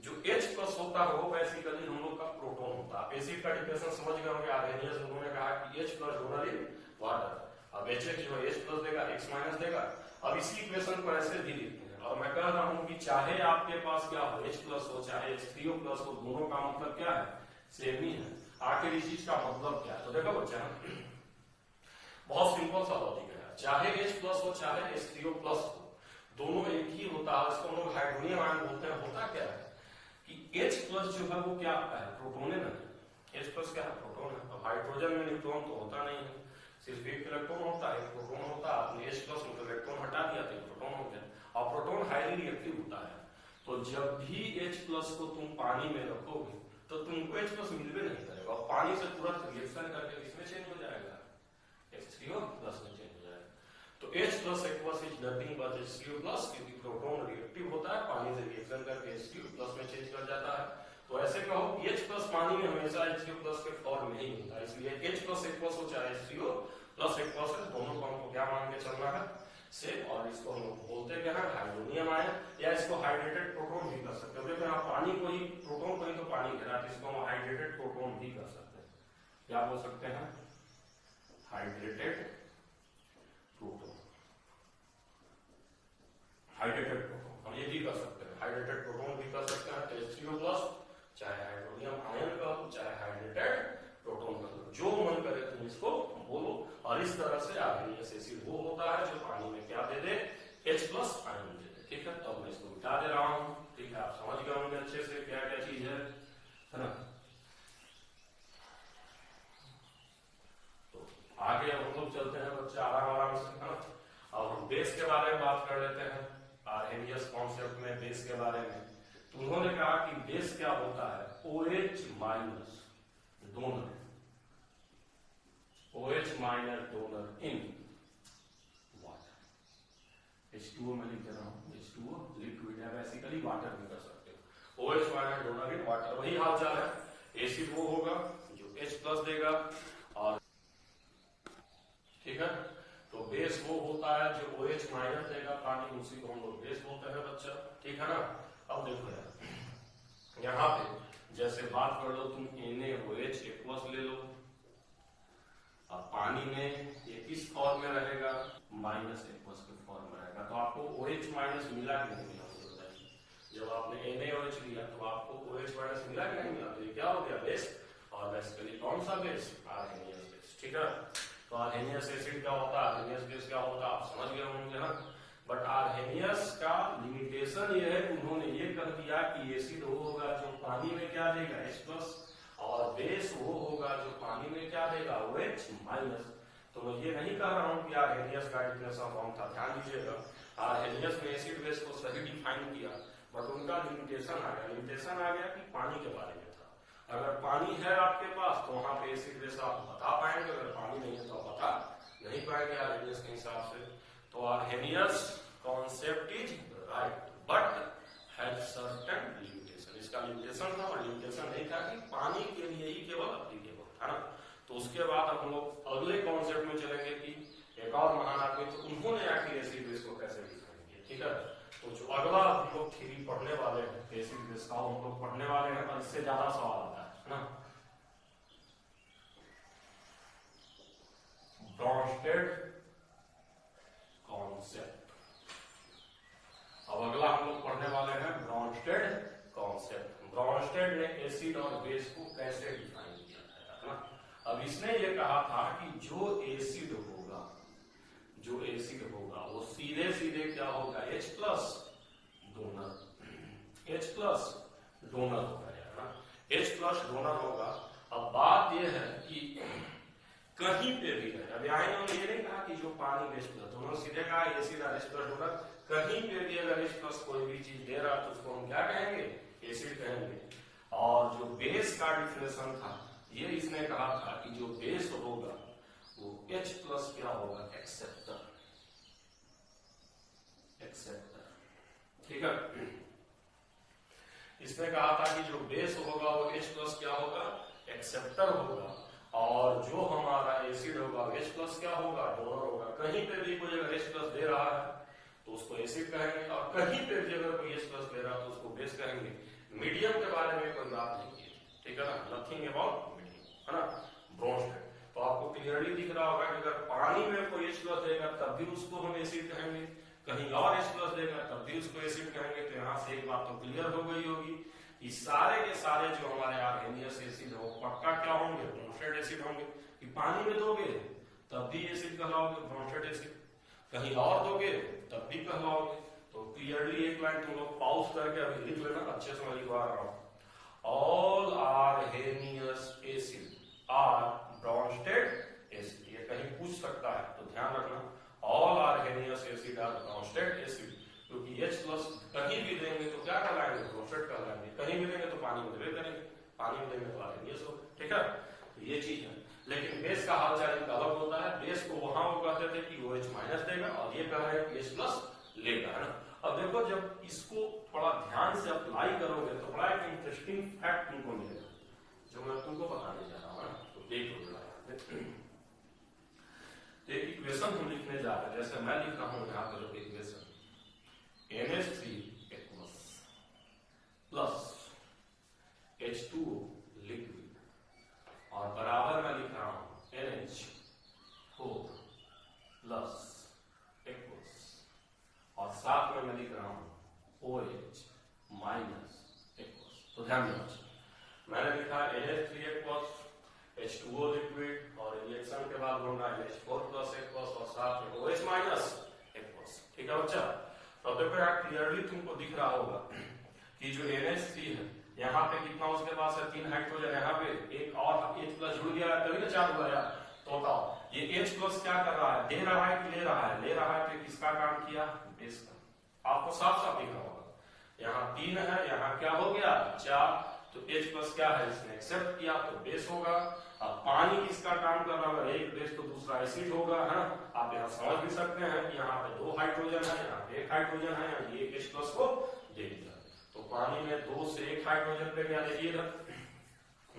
जो H+ होता है वो बेसिकली हम लोग का प्रोटॉन होता है। एसिड का डिफिनेशन समझ गए होंगे, आर्हेनियस उन्होंने कहा कि H+ डोनर इन वाटर। अब HX जो है H+ देगा, X- देगा। अब इसी इक्वेशन को ऐसे भी लिखते हैं, और मैं कह रहा हूं कि चाहे आपके पास क्या हो, H+ हो चाहे H3O+ हो, दोनों का मतलब क्या है, सेम ही है। आखिर इस चीज का मतलब क्या है, तो देखो बच्चा बहुत सिंपल सा लॉजिक है, चाहे H+ हो चाहे H3O+ हो, दोनों एक ही होता है। इसको हम लोग हाइड्रोनियम आयन बोलते हैं। होता क्या है कि H+ जो है वो क्या है, प्रोटोन है ना, H+ क्या है, प्रोटोन है। अब हाइड्रोजन में न्यूट्रॉन तो होता नहीं है, सिर्फ एक इलेक्ट्रॉन होता है, एक प्रोटॉन होता है। आपने H+ में इलेक्ट्रॉन हटा दिया तो प्रोटॉन हो गया, और प्रोटॉन हाईली रिएक्टिव होता है। तो जब भी H+ को तुम पानी में रखोगे तो तुमको H+ मिलवे नहीं करेगा, और पानी से तुरंत रिएक्शन करके किसमें चेंज हो जाएगा, H3O+ में चेंज हो जाएगा। तो H+ aqueous is nothing but H3O+, क्योंकि प्रोटॉन रिएक्टिव होता है, पानी से रिएक्शन करके H3O+ में चेंज कर जाता है। तो ऐसे कहो H+ पानी में हमेशा H3O+ के फॉर्म में ही होता है, इसलिए H+ एक्वस हो चाहे H3O+ एक्वस है, दोनों को हमको क्या मान के चलना है, सेम। और इसको हम बोलते क्या है, हाइड्रोनियम आयन, या इसको हाइड्रेटेड प्रोटोन भी कर सकते हो। देखो यहाँ पानी को ही प्रोटोन को ही तो पानी कह रहा है, इसको हम हाइड्रेटेड प्रोटोन भी कर सकते हैं। क्या बोल सकते हैं? Hydrated proton. हाइड्रेटेड प्रोटोन हम ये भी कर सकते हैं, हाइड्रेटेड प्रोटोन भी कर सकते हैं। H3O+, चाहे हाइड्रोनियम आयन का हो, चाहे हाइड्रेटेड प्रोटोन का हो, जो मन करे तुम इसको बोलो। और इस तरह से आर्सेनियस एसिड वो होता है जो पानी में क्या दे दे? H+ आयन दे दे। ठीक है, तो मैं इसको मिटा दे रहा हूं। ठीक है, आप समझ गए होंगे अच्छे से क्या क्या चीज है ना। तो आगे हम लोग चलते हैं बच्चे आराम आराम से, है ना। अब हम बेस के बारे में बात कर लेते हैं, आर्हेनियस कॉन्सेप्ट में बेस के बारे में। तो उन्होंने कहा कि बेस क्या होता है? OH- donor, OH- donor in water. H2O में लिख दे रहा हूं, H2O लिक्विड है, बेसिकली वाटर भी कर सकते हो। OH- डोनर इन वाटर, वही हाल चाल है। एसिड वो होगा जो H+ देगा, और ठीक है, तो बेस वो होता है जो OH- देगा पानी, उसी को हम लोग बेस बोलते हैं बच्चा। ठीक है ना। अब देखो यार, यहाँ पे जैसे बात कर लो तुम NaOH एक+ ले लो। अब पानी में ये किस फॉर्म में रहेगा? -1+ के फॉर्म में रहेगा। तो आपको OH- मिला कि नहीं मिला? जब आपने NaOH लिया तो आपको OH- मिला कि नहीं मिला? तो ये क्या हो गया? बेस। और बेसिकली कौन सा बेस? Arrhenius base. ठीक है, तो आर्हेनियस एसिड क्या होता है, आर्हेनियस बेस क्या होता है, आप समझ गए होंगे ना। बट आर्हेनियस का लिमिटेशन ये है, उन्होंने ये कह दिया कि एसिड वो होगा जो पानी में क्या देगा? H+, और बेस वो होगा जो पानी में क्या देगा? OH-। तो मैं ये नहीं कह रहा हूं कि आर्हेनियस का डिफिनेशन फॉर्म था, ध्यान दीजिएगा। आर्हेनियस ने एसिड बेस को सही डिफाइन किया, बट उनका लिमिटेशन आ गया। लिमिटेशन आ गया कि पानी के बारे में था। अगर पानी है आपके पास तो वहां पे एसिड बेस आप बता पाएंगे, अगर पानी नहीं है तो आप बता नहीं पाएंगे आर्हेनियस के हिसाब से। तो Arrhenius concept is right, but has certain limitation. इसका लिमिटेशन था, और लिमिटेशन नहीं था कि पानी के लिए ही केवल एप्लीकेबल था ना। तो उसके बाद हम लोग अगले कॉन्सेप्ट में चलेंगे कि एक और महान आदमी, तो उन्होंने आखिर एसिड बेस को कैसे डिफाइन किया। ठीक है, तो जो अगला हम लोग थ्योरी पढ़ने वाले हैं एसिड बेस का, हम लोग पढ़ने वाले हैं, और इससे ज्यादा सवाल आता है ना। Brønsted concept. अब अगला हम लोग पढ़ने वाले हैं ब्रॉन्स्टेड कॉन्सेप्ट। ब्रॉन्स्टेड ने एसिड और बेस को कैसे डिफाइन किया है ना। अब इसने ये कहा था कि जो एसिड होगा, जो एसिड होगा वो सीधे सीधे क्या होगा? H+ डोनर, H+ डोनर होगा यार ना, H+ डोनर होगा। अब बात यह है कि कहीं पे भी है, अब यहाँ इन्होंने ये नहीं कहा कि जो पानी में H+, दोनों सीधे कहा एसिड और H+ डोनर। कहीं पे भी अगर H+ कोई भी चीज दे रहा तो उसको हम क्या कहेंगे? एसिड कहेंगे। और जो बेस का डिफिनेशन था, ये इसने कहा था कि जो बेस होगा वो H+ क्या होगा? Acceptor, acceptor. ठीक है, इसने कहा था कि जो बेस होगा वो H+ क्या होगा? एक्सेप्टर होगा। और जो हमारा एसिड होगा H+ क्या होगा? डोनर होगा। कहीं पे भी कोई अगर H+ दे रहा है तो उसको एसिड कहेंगे, और कहीं पे भी अगर कोई H+ दे रहा है तो उसको बेस कहेंगे। मीडियम के बारे में कोई बात नहीं की, ठीक है ना, नथिंग अबाउट मीडियम, है ना। ब्रॉन्स्टेड तो आपको क्लियरली दिख रहा होगा कि अगर पानी में कोई H+ देगा तब भी उसको हम एसिड कहेंगे, कहीं और H+ देगा तब भी उसको एसिड कहेंगे। तो यहाँ से एक बात तो क्लियर हो गई होगी कि सारे के सारे जो हमारे आर्हेनियस एसिड है वो पक्का क्या होंगे? ब्रॉन्स्टेड एसिड होंगे। कि पानी में दोगे तब भी एसिड कहलाओगे, ब्रॉन्स्टेड एसिड। कहीं और दोगे तब भी कहलाओगे। तो क्लियरली एक लाइन तुम लोग पॉज करके अभी लिख लेना, अच्छे से मैं लिखवा रहा हूं। All Arrhenius acid are Bronsted acid. ये कहीं पूछ सकता है तो ध्यान रखना, all Arrhenius acid are Bronsted acid. क्योंकि H+ कहीं भी देंगे तो क्या कहलाएंगे? ब्रॉन्स्टेड कहलाएंगे। कहीं भी देंगे तो पानी में देवे करेंगे, पानी में देंगे तो आर्हेनियस हो। ठीक है, तो ये चीज है। लेकिन बेस का हालचाल एक अलग होता है। बेस को वहां वो कहते थे कि OH- देगा, और ये कह रहे हैं कि H+ लेगा, है ना। अब देखो जब इसको थोड़ा ध्यान से अप्लाई करोगे तो बड़ा एक इंटरेस्टिंग फैक्ट तुमको मिलेगा जो मैं तुमको बताने जा रहा हूं। तो देखो एक इक्वेशन हम लिखने जा रहे हैं, जैसे मैं लिख रहा हूं यहाँ पर इक्वेशन NH3 मैं लिख रहा हूं OH माइनस एक्वस। तो ध्यान देना, मैंने लिखा NH3 एक्वस H2O लिक्विड और रिएक्शन के बाद बन रहा है NH4 प्लस एक्वस और साथ में OH माइनस एक्वस। ठीक है बच्चा, तो देखो यहाँ क्लियरली तुमको दिख रहा होगा कि जो NH3 है यहाँ पे कितना उसके पास है 3 हाइड्रोजन, यहाँ पे एक और H प्लस जुड़ गया है तभी ना 4 हुआ यार। तो बताओ ये H प्लस क्या कर रहा है, दे रहा है कि ले रहा है? ले रहा है। तो किसका काम किया? बेस का। आपको साफ साफ दिख रहा होगा, यहाँ 3 है, यहाँ क्या हो गया 4, तो H प्लस क्या है इसने एक्सेप्ट किया तो बेस होगा। अब पानी किसका काम कर रहा है? एक बेस तो दूसरा एसिड होगा, है ना। आप यहाँ समझ भी सकते हैं कि यहाँ पे 2 हाइड्रोजन है, यहाँ पे 1 हाइड्रोजन है, ये H प्लस को दे दिया। तो पानी में 2 से 1 हाइड्रोजन पे क्या देखिएगा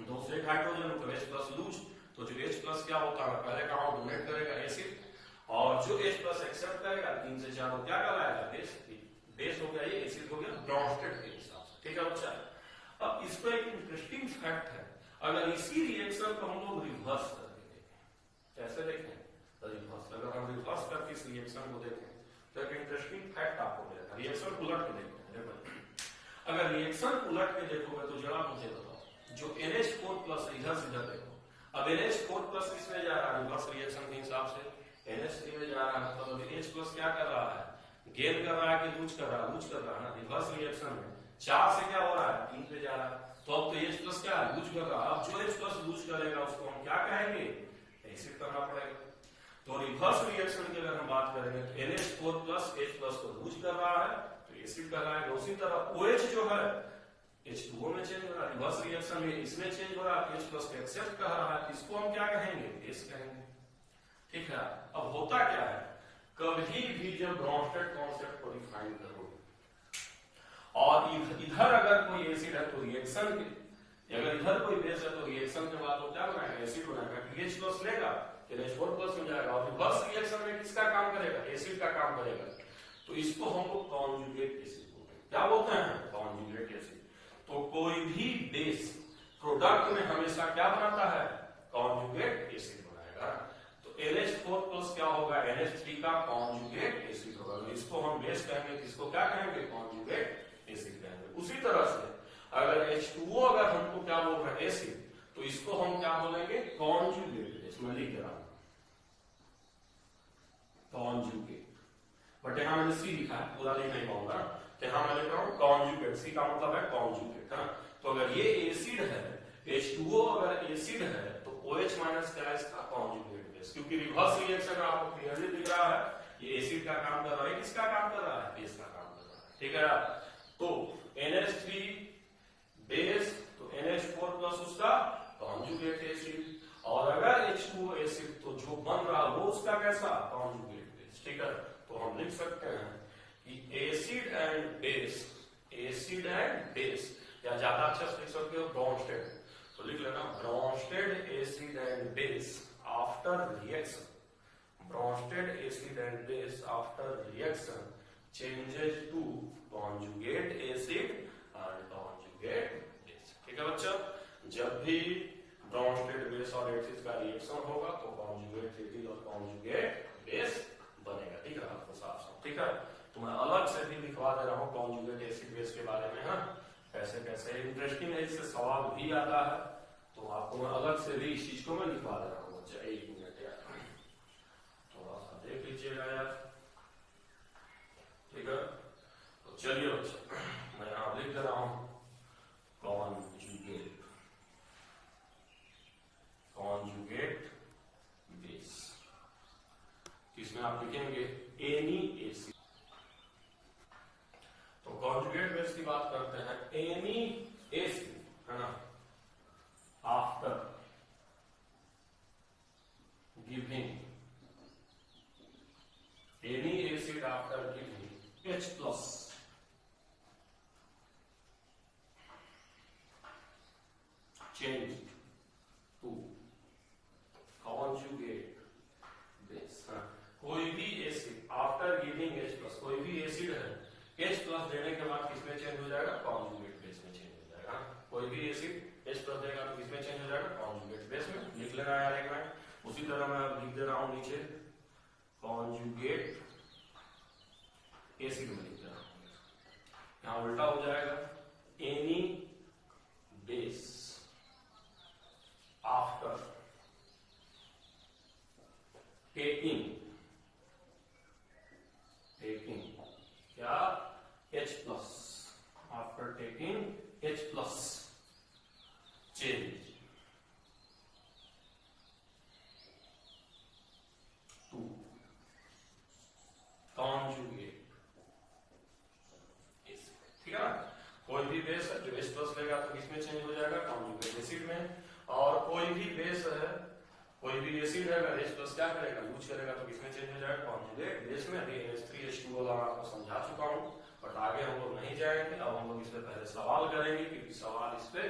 2 से 1 हाइड्रोजन तो H प्लस लूज। तो जो H प्लस क्या होता है पहले कहा डोनेट करेगा एसिड, और जो H प्लस एक्सेप्ट करेगा 3 से 4 को क्या कहलाएगा बेस। बेस हो गया, ये एसिड हो गया ब्रॉन्स्टेड के हिसाब से। ठीक है बच्चा, अब इस पर एक इंटरेस्टिंग फैक्ट है, अगर इसी रिएक्शन को हम लोग रिवर्स करके देखें, कैसे देखें रिवर्स, अगर हम रिवर्स करके इस रिएक्शन को देखें तो एक इंटरेस्टिंग फैक्ट आपको मिलेगा। रिएक्शन उलट के देखते हैं, अगर रिएक्शन उलट के देखोगे तो जरा मुझे बताओ, जो NH4 प्लस इधर से इधर देखो, अब NH4 प्लस इसमें जा रहा है रिवर्स रिएक्शन के हिसाब से NH3 में जा रहा है, तो अभी H प्लस क्या कर रहा है, गेन कर रहा है कि लूज कर रहा है? लूज कर रहा है ना। रिवर्स रिएक्शन में 4 से क्या हो रहा है 3 पे जा रहा है, तो अब तो H प्लस क्या है लूज कर रहा है। अब जो H प्लस लूज करेगा उसको हम क्या कहेंगे एसिड करना पड़ेगा। तो रिवर्स रिएक्शन की अगर हम बात करेंगे तो NH4 प्लस H प्लस को लूज कर रहा है तो एसिड कर रहा है। उसी तरह OH जो है H2O में चेंज हो रहा है, रिवर्स रिएक्शन में इसमें चेंज हो रहा है, H प्लस को एक्सेप्ट कर रहा है, इसको हम क्या कहेंगे बेस कहेंगे। ठीक है, अब होता क्या है, कभी भी जब ब्रॉन्स्टेड कॉन्सेप्ट को डिफाइन करोगे और इधर अगर कोई एसिड है तो रिएक्शन के, अगर इधर कोई बेस है तो रिएक्शन के बाद वो क्या बनाएगा एसिड बनाएगा, H प्लस लेगा NH4 प्लस हो जाएगा, और रिवर्स रिएक्शन में किसका काम करेगा एसिड का काम करेगा। तो इसको हम लोग कॉन्जुगेट एसिड बोलते हैं। क्या बोलते हैं कॉन्जुगेट एसिड। तो कोई भी बेस प्रोडक्ट में हमेशा क्या बनाता है कॉन्जुगेट एसिड बनाएगा। तो NH4 प्लस क्या होगा NH3 का कॉन्जुगेट एसिड होगा, तो इसको हम बेस कहेंगे, किसको क्या कहेंगे कॉन्जुगेट एसिड कहेंगे। उसी तरह से अगर H2O अगर हमको क्या बोल रहा है एसिड, तो इसको हम क्या बोलेंगे कॉन्जुगेट बेस। मैं लिख रहा हूं कॉन्जुगेट, बट यहां मैंने सी लिखा है, पूरा लिख नहीं पाऊंगा, तो यहां मैं लिख रहा हूं कॉन्जुगेट। सी का मतलब है कॉन्जुगेट, है ना। तो अगर ये एसिड है H2O अगर एसिड है तो OH माइनस क्या है इसका कॉन्जुगेट बेस, क्योंकि रिवर्स रिएक्शन आपको क्लियरली दिख रहा है ये एसिड का काम कर रहा है, किसका काम कर रहा है बेस का काम कर रहा है। ठीक है, तो NH3 बेस तो NH4 प्लस उसका कॉन्जुगेट एसिड, और अगर H2O एसिड तो जो बन रहा है वो उसका कैसा कॉन्जुगेट बेस। ठीक है, तो हम लिख सकते हैं कि एसिड एंड बेस, या ज्यादा अच्छा से लिख सकते हो ब्रॉन्स्टेड, तो लिख लेना Bronsted acid and base after reaction, Bronsted acid and base after reaction changes to conjugate acid and conjugate base. ठीक है बच्चा, जब भी ब्रॉन्स्टेड बेस और एसिड का रिएक्शन होगा तो कॉन्जुगेट एसिड और कॉन्जुगेट बेस बनेगा। ठीक है, आपको साफ साफ। ठीक है, तो मैं अलग से भी लिखवा दे रहा हूँ कॉन्जुगेट एसिड बेस के बारे में, हाँ कैसे कैसे इंटरेस्टिंग है, इससे सवाल भी आता है, तो आपको मैं अलग से भी इस चीज को मैं लिखवा दे रहा हूँ बच्चा। 1 मिनट यार, थोड़ा सा देख लीजिएगा यार। ठीक है, तो चलिए बच्चा मैं यहां लिख दे रहा हूं कॉन्जुगेट बेस, इसमें आप लिखेंगे एनी एसिड। तो कॉन्जुगेट बेस की बात करते हैं, एनी एसिड है ना after giving any acid after giving H plus changed to conjugate base। कोई भी acid after giving H plus, कोई भी एसिड है H plus देने के बाद किसमें चेंज हो जाएगा कॉन्जुगेट बेस में चेंज हो जाएगा। कोई भी एसिड H plus देगा तो किसमें चेंज हो जाएगा कॉन्जुगेट बेस में। लिख लेना यार एक मिनट। उसी तरह मैं लिख दे रहा हूं नीचे कॉन्जुगेट एसिड में लिख रहा हूं, यहाँ उल्टा हो जाएगा, एनी बेस आफ्टर टेकिंग क्या H plus, after taking H plus change to conjugate, ठीक है ना। कोई भी बेस है जो H प्लस लेगा तो किसमें चेंज हो जाएगा, कॉन्जुगेट एसिड में। और कोई भी बेस है, कोई भी एसिड है, अगर H प्लस क्या करेगा, यूज करेगा तो किसमें चेंज हो जाएगा, कॉन्जुगेट बेस में। अभी NH3H2 वाला आपको समझा चुका हूं, बट आगे हम लोग नहीं जाएंगे। अब हम लोग इस पे पहले सवाल करेंगे, क्योंकि सवाल इस पे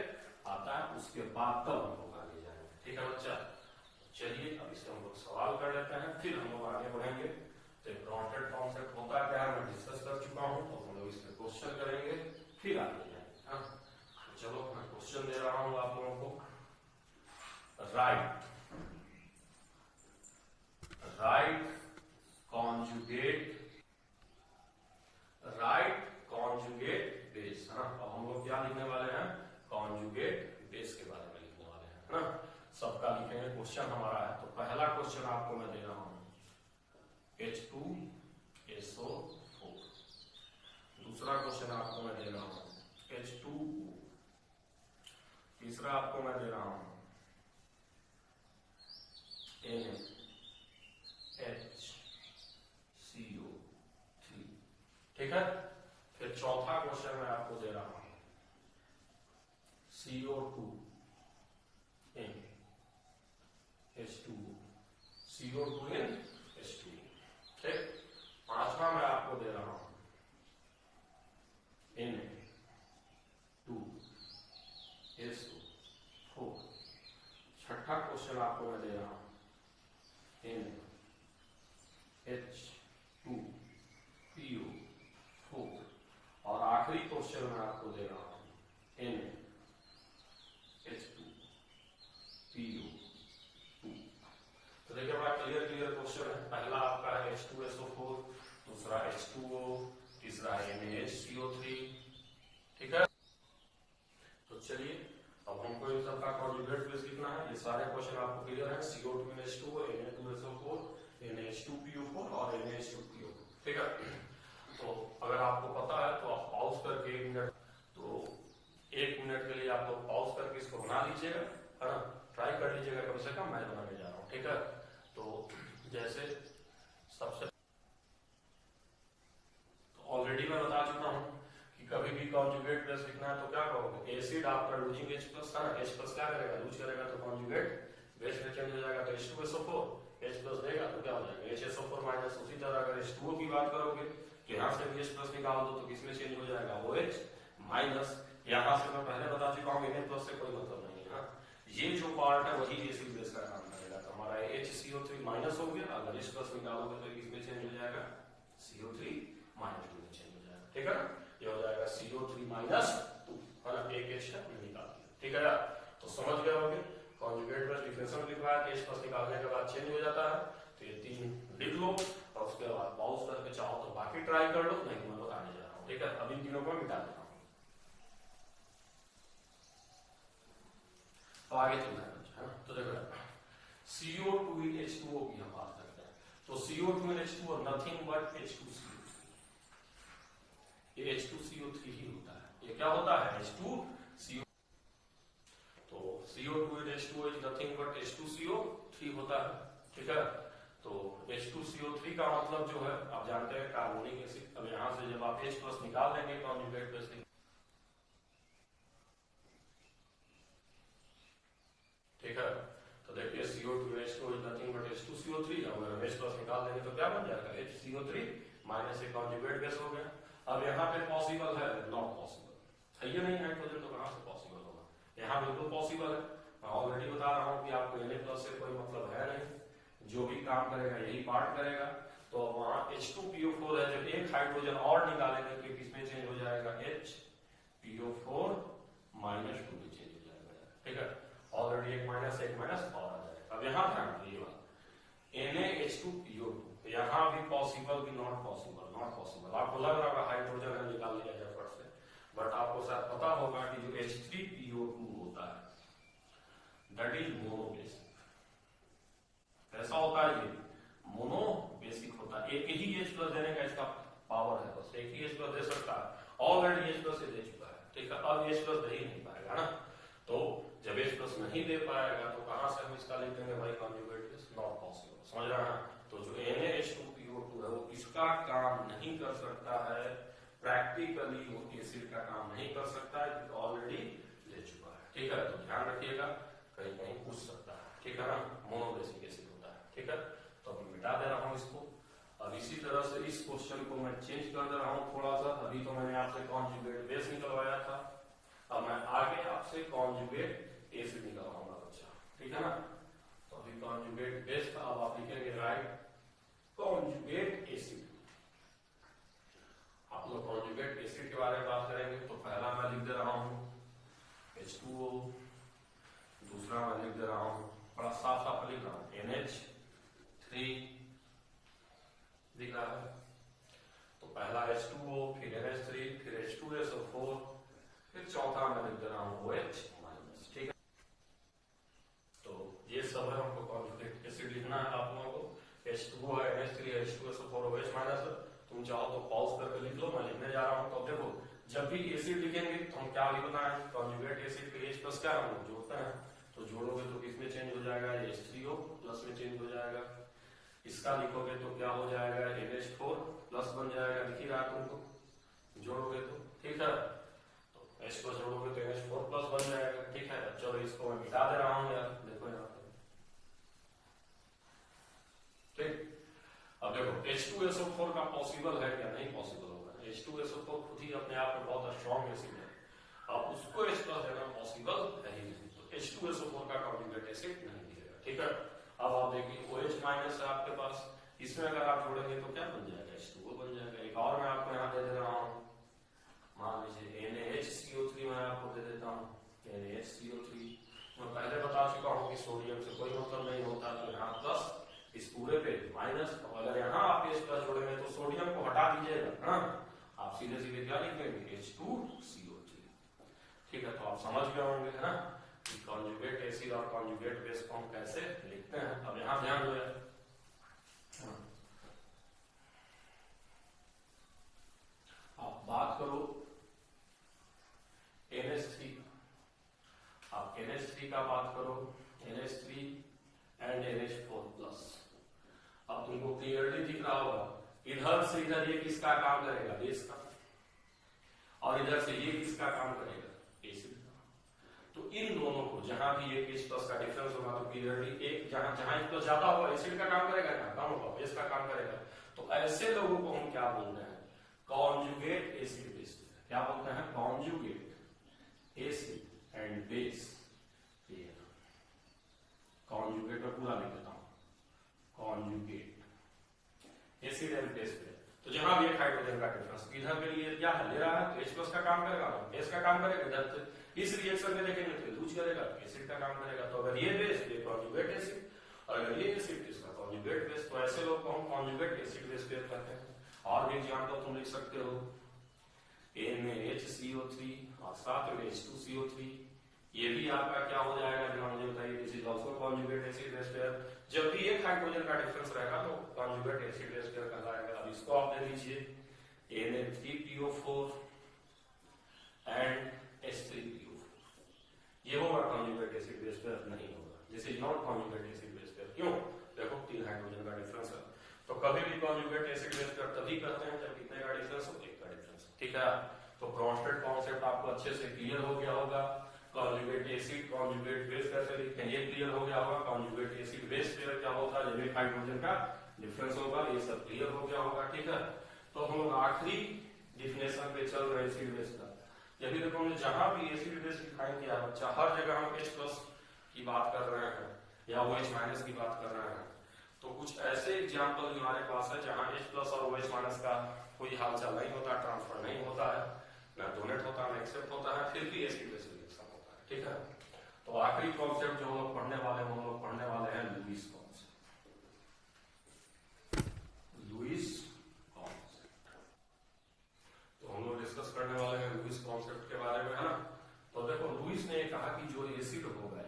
आता है, उसके बाद तब हम लोग आगे जाएंगे, ठीक है बच्चा। चलिए अब इससे हम लोग सवाल कर लेते हैं, फिर हम लोग आगे बढ़ेंगे। तो ब्रॉन्टेड कॉन्सेप्ट होता क्या है मैं डिस्कस कर चुका हूँ, तो हम लोग इस पे क्वेश्चन करेंगे, फिर आगे जाएंगे। हाँ चलो मैं क्वेश्चन दे रहा हूँ आप लोगों को। राइट कॉन्जुगेट बेस, है ना। अब हम लोग क्या लिखने वाले हैं, कॉन्जुगेट बेस के बारे में लिखने वाले हैं, है ना। सबका लिखेंगे, क्वेश्चन हमारा है। तो पहला क्वेश्चन आपको मैं दे रहा हूं H2SO4, दूसरा क्वेश्चन आपको मैं दे रहा हूं H2O, तीसरा आपको मैं दे रहा हूं NaHCO3, ठीक है। फिर चौथा क्वेश्चन मैं आपको दे रहा हूं CO2 H2O, CO2 H2O, ठीक। पांचवा मैं आपको दे रहा हूं Na2SO4, छठा क्वेश्चन आपको मैं दे रहा हूं NH2PO4, और आखिरी क्वेश्चन मैं आपको दे रहा हूं NH2PO2। तो देखिए बड़ा क्लियर क्वेश्चन है। पहला आपका है H2SO4, दूसरा H2O, तीसरा NaHCO3, ठीक है। तो चलिए अब हमको इन सबका कॉन्जुगेट बेस लिखना है। ये सारे क्वेश्चन आपको क्लियर है, CO2H2O, Na2SO4, NaH2PO4 और NaH2PO, ठीक है। तो अगर आपको पता है तो आप पॉज करके 1 मिनट, तो 1 मिनट के लिए आप लोग पॉज करके इसको बना लीजिएगा, है ना। ट्राई कर लीजिएगा कम से कम, मैं बनाने जा रहा हूँ, ठीक है। तो जैसे सबसे ऑलरेडी मैं बता चुका हूं कि कभी भी कॉन्जुगेट बेस लिखना है तो क्या कहोगे, acid after losing H plus, है ना। H प्लस क्या करेगा, लूज करेगा तो कॉन्जुगेट बेस में चेंज हो जाएगा। तो H2SO4 H प्लस देगा तो क्या हो जाएगा HSO4 माइनस। उसी तरह अगर H2O की बात करोगे तो यहाँ से भी H प्लस निकाल दो तो किसमें चेंज हो जाएगा, OH माइनस। यहाँ से मैं पहले बता चुका हूँ Na प्लस से कोई मतलब नहीं है, ये जो पार्ट है वही एसिड बेस का काम करेगा। तो हमारा HCO3 माइनस हो गया, अगर H प्लस निकालोगे तो किसमें चेंज हो जाएगा, CO3 माइनस 2 में चेंज हो जाएगा, ठीक है। ये हो जाएगा CO3 माइनस 2, है ना। एक H है निकाल दिया, ठीक है यार। तो समझ गए होंगे कॉन्जुगेट बेस डिफरेंशियल लिखवाया कि H प्लस निकालने के बाद चेंज हो जाता है। तो ये 3 लिख लो और उसके बाद पॉज करके चाहो तो बाकी ट्राई कर लो, नहीं मैं बताने जा रहा हूँ, ठीक है। अब इन तीनों को मिटा देता हूँ, तो आगे चलना है। तो देखो CO2H2O की हम बात करते हैं। तो CO2H2O नथिंग बट H2CO3, ये H2CO3 ही होता है। ये क्या होता है, H2CO। तो CO2H2O is nothing but H2CO3 होता है, ठीक है। तो H2CO3 का मतलब जो है आप जानते हैं कार्बोनिक एसिड। अब यहां से जब आप H प्लस निकाल देंगे कॉन्जुगेट बेस, ठीक है। तो देखिए CO2H2O is nothing but H2CO3, अगर H प्लस निकाल देंगे तो क्या बन जाएगा, HCO3 माइनस एक कॉन्जुगेट बेस हो गया। अब यहाँ पे पॉसिबल है, नॉट पॉसिबल है, ये नहीं हाइड्रोजन, तो कहां से पॉसिबल होगा, यहाँ बिल्कुल पॉसिबल है। मैं ऑलरेडी बता रहा हूँ कि आपको Na प्लस से कोई मतलब है नहीं, जो भी काम करेगा यही पार्ट करेगा। तो वहां H2PO4 है, जब एक हाइड्रोजन और निकालेंगे तो किसमें चेंज हो जाएगा, HPO4 माइनस 2 में चेंज हो जाएगा, ठीक है। ऑलरेडी एक माइनस और आ जाएगा। अब यहाँ ध्यान दीजिए NaH2PO2, तो यहाँ भी पॉसिबल भी नॉट पॉसिबल, नॉट पॉसिबल। आपको लग रहा होगा हाइड्रोजन है निकाल लिया जाए फट से, दैट इज मोनोबेसिक। ऐसा होता है ये मोनोबेसिक होता है, एक ही H प्लस देने का इसका पावर है, बस एक ही H प्लस दे सकता है। ऑलरेडी H प्लस दे चुका है, ठीक है, अब H प्लस दे ही नहीं पाएगा ना। तो जब H प्लस नहीं दे पाएगा तो कहां से हम इसका लिख देंगे भाई कॉन्जुगेट इज नॉट पॉसिबल, समझ रहे हैं। तो जो NaH2PO2 है वो इसका काम नहीं कर सकता है, प्रैक्टिकली वो एसिड का काम नहीं कर सकता है, ऑलरेडी ले चुका है, ठीक है। तो ध्यान रखिएगा, कहीं कहीं पूछ सकता है, ठीक है ना, मोनोबेसिक एसिड होता है, ठीक है। तो अभी मिटा दे रहा हूं इसको। अब इसी तरह से इस क्वेश्चन को मैं चेंज कर दे रहा हूं थोड़ा सा। अभी तो मैंने आपसे कॉन्जुगेट बेस निकलवाया था, अब मैं आगे आपसे कॉन्जुगेट एसिड निकलवाऊंगा बच्चा, ठीक है ना। तो अभी कॉन्जुगेट बेस का अब आप लिखेंगे राइट कॉन्जुगेट एसिड। आप लोग कॉन्जुगेट एसिड के बारे में बात करेंगे तो पहला मैं लिख दे रहा हूं H2O, दूसरा मैं लिख दे रहा हूं, बड़ा साफ साफ लिख रहा हूं NH3 दिख रहा है। तो पहला H2O, फिर NH3, फिर H2SO4, फिर चौथा मैं लिख दे रहा हूं OH माइनस, ठीक है। तो ये सब है, हमको कॉन्जुगेट एसिड लिखना है आप लोगों को। H2O है, NH3 है, H2SO4, OH माइनस। तुम चाहो तो पॉज करके लिख लो, मैं लिखने जा रहा हूं। तो देखो जब भी एसिड लिखेंगे तो हम क्या लिखना है, कॉन्जुगेट एसिड के H प्लस क्या हम लोग जोड़ते हैं, तो जोड़ोगे तो किसमें चेंज हो जाएगा, H3O प्लस में चेंज हो जाएगा। इसका लिखोगे तो क्या हो जाएगा, NH4 प्लस बन जाएगा, दिख ही रहा तुमको, जोड़ोगे तो, ठीक है। तो H को जोड़ोगे तो NH4 प्लस बन जाएगा, ठीक है। चलो इसको मैं मिटा दे रहा हूं यार, देखो यहाँ पे, ठीक। अब देखो H2SO4 का पॉसिबल है क्या, नहीं पॉसिबल होगा। H2SO4 खुद ही अपने आप में बहुत स्ट्रॉन्ग एसिड है, अब उसको H प्लस देना पॉसिबल है ही नहीं, तो H2SO4 का कॉन्जुगेट एसिड नहीं दिखेगा, ठीक है। अब आप देखिए OH माइनस है आपके पास, इसमें अगर आप जोड़ेंगे तो क्या बन जाएगा, H2O बन जाएगा। एक और मैं आपको यहाँ दे दे रहा हूँ, मान लीजिए NaHCO3 मैं आपको दे देता हूँ, NaHCO3। मैं पहले बता चुका हूँ कि सोडियम से कोई मतलब नहीं होता, तो यहाँ प्लस, इस पूरे पे माइनस। अगर यहाँ आप H प्लस जोड़ेंगे तो सोडियम को हटा दीजिएगा, हाँ, आप सीधे सीधे क्या लिख देंगे, H2CO3, ठीक है। तो आप समझ गए होंगे, है ना, कॉन्जुगेट एसिड और कॉन्जुगेट बेस को हम कैसे लिखते हैं। अब यहां ध्यान दो यार, आप बात करो NH3, आप NH3 का बात करो, NH3 एंड NH4 प्लस। अब तुमको क्लियरली दिख रहा होगा, इधर से इधर ये किसका काम करेगा, बेस का, और इधर से ये किसका काम करेगा, एसिड का। तो इन दोनों को जहां भी एक H प्लस का डिफरेंस होगा तो क्लियरली एक जहां जहां H प्लस ज्यादा होगा एसिड का काम करेगा, ना कम होगा बेस का काम करेगा। तो ऐसे लोगों को हम क्या बोलते हैं, कॉन्जुगेट एसिड बेस। क्या बोलते हैं, conjugate acid and base. Conjugate में पूरा लिख देता हूं, कॉन्जुगेट एसिड एंड बेस पे। तो जहां भी एक हाइड्रोजन का डिफरेंस इधर के लिए क्या है, ले रहा है तो H प्लस का काम करेगा, बेस का काम करेगा। इधर से इस रिएक्शन में देखेंगे तो लूज करेगा, एसिड का काम करेगा। तो अगर ये बेस ये कॉन्जुगेट एसिड, और अगर ये एसिड इसका कॉन्जुगेट बेस, तो ऐसे लोग को हम कॉन्जुगेट एसिड बेस पेयर कहते हैं। और भी एग्जांपल तुम लिख सकते हो, NaHCO3 और साथ में H2CO3, ये भी आपका क्या हो जाएगा, जो मुझे बताइए, this is also conjugate acid base pair. जब भी एक हाइड्रोजन का डिफरेंस रहेगा तो कॉन्जुगेट एसिड बेस पेयर कहलाएगा। अब इसको आप दे दीजिए Na3PO4 एंड H3PO4, ये होगा कॉन्जुगेट एसिड बेस पेयर, नहीं होगा, this is not conjugate acid base pair. क्यों, देखो 3 हाइड्रोजन का डिफरेंस है। तो कभी भी कॉन्जुगेट एसिड बेस पेयर तभी कहते हैं जब कितने का डिफरेंस हो, एक का डिफरेंस, ठीक है। तो ब्रॉन्स्टेड कॉन्सेप्ट आपको अच्छे से क्लियर हो गया होगा। कॉन्जुगेट एसिड कॉन्जुगेट बेस कैसे लिखते हैं ये क्लियर हो गया होगा। कॉन्जुगेट एसिड बेस पेयर क्या होता है, जब एक हाइड्रोजन का डिफरेंस होगा, ये सब क्लियर हो गया होगा, ठीक है। तो हम लोग आखिरी डिफिनेशन पे चल रहे हैं एसिड बेस का। यदि देखो हमने जहां भी एसिड बेस डिफाइन किया बच्चा, हर जगह हम H प्लस की बात कर रहे हैं या OH माइनस की बात कर रहे हैं। तो कुछ ऐसे एग्जाम्पल हमारे पास है जहां H प्लस और OH माइनस का कोई हालचाल नहीं होता, ट्रांसफर नहीं होता है, ना डोनेट होता है ना एक्सेप्ट होता है, फिर भी एसिड बेस रिएक्शन होता है, ठीक है। तो आखिरी कॉन्सेप्ट जो हम लोग पढ़ने वाले हैं, हम लोग पढ़ने वाले हैं लुईस कॉन्सेप्ट। लुईस कॉन्सेप्ट तो हम लोग डिस्कस करने वाले हैं लुईस कॉन्सेप्ट के बारे में, है ना। तो देखो लुईस ने कहा कि जो एसिड होगा,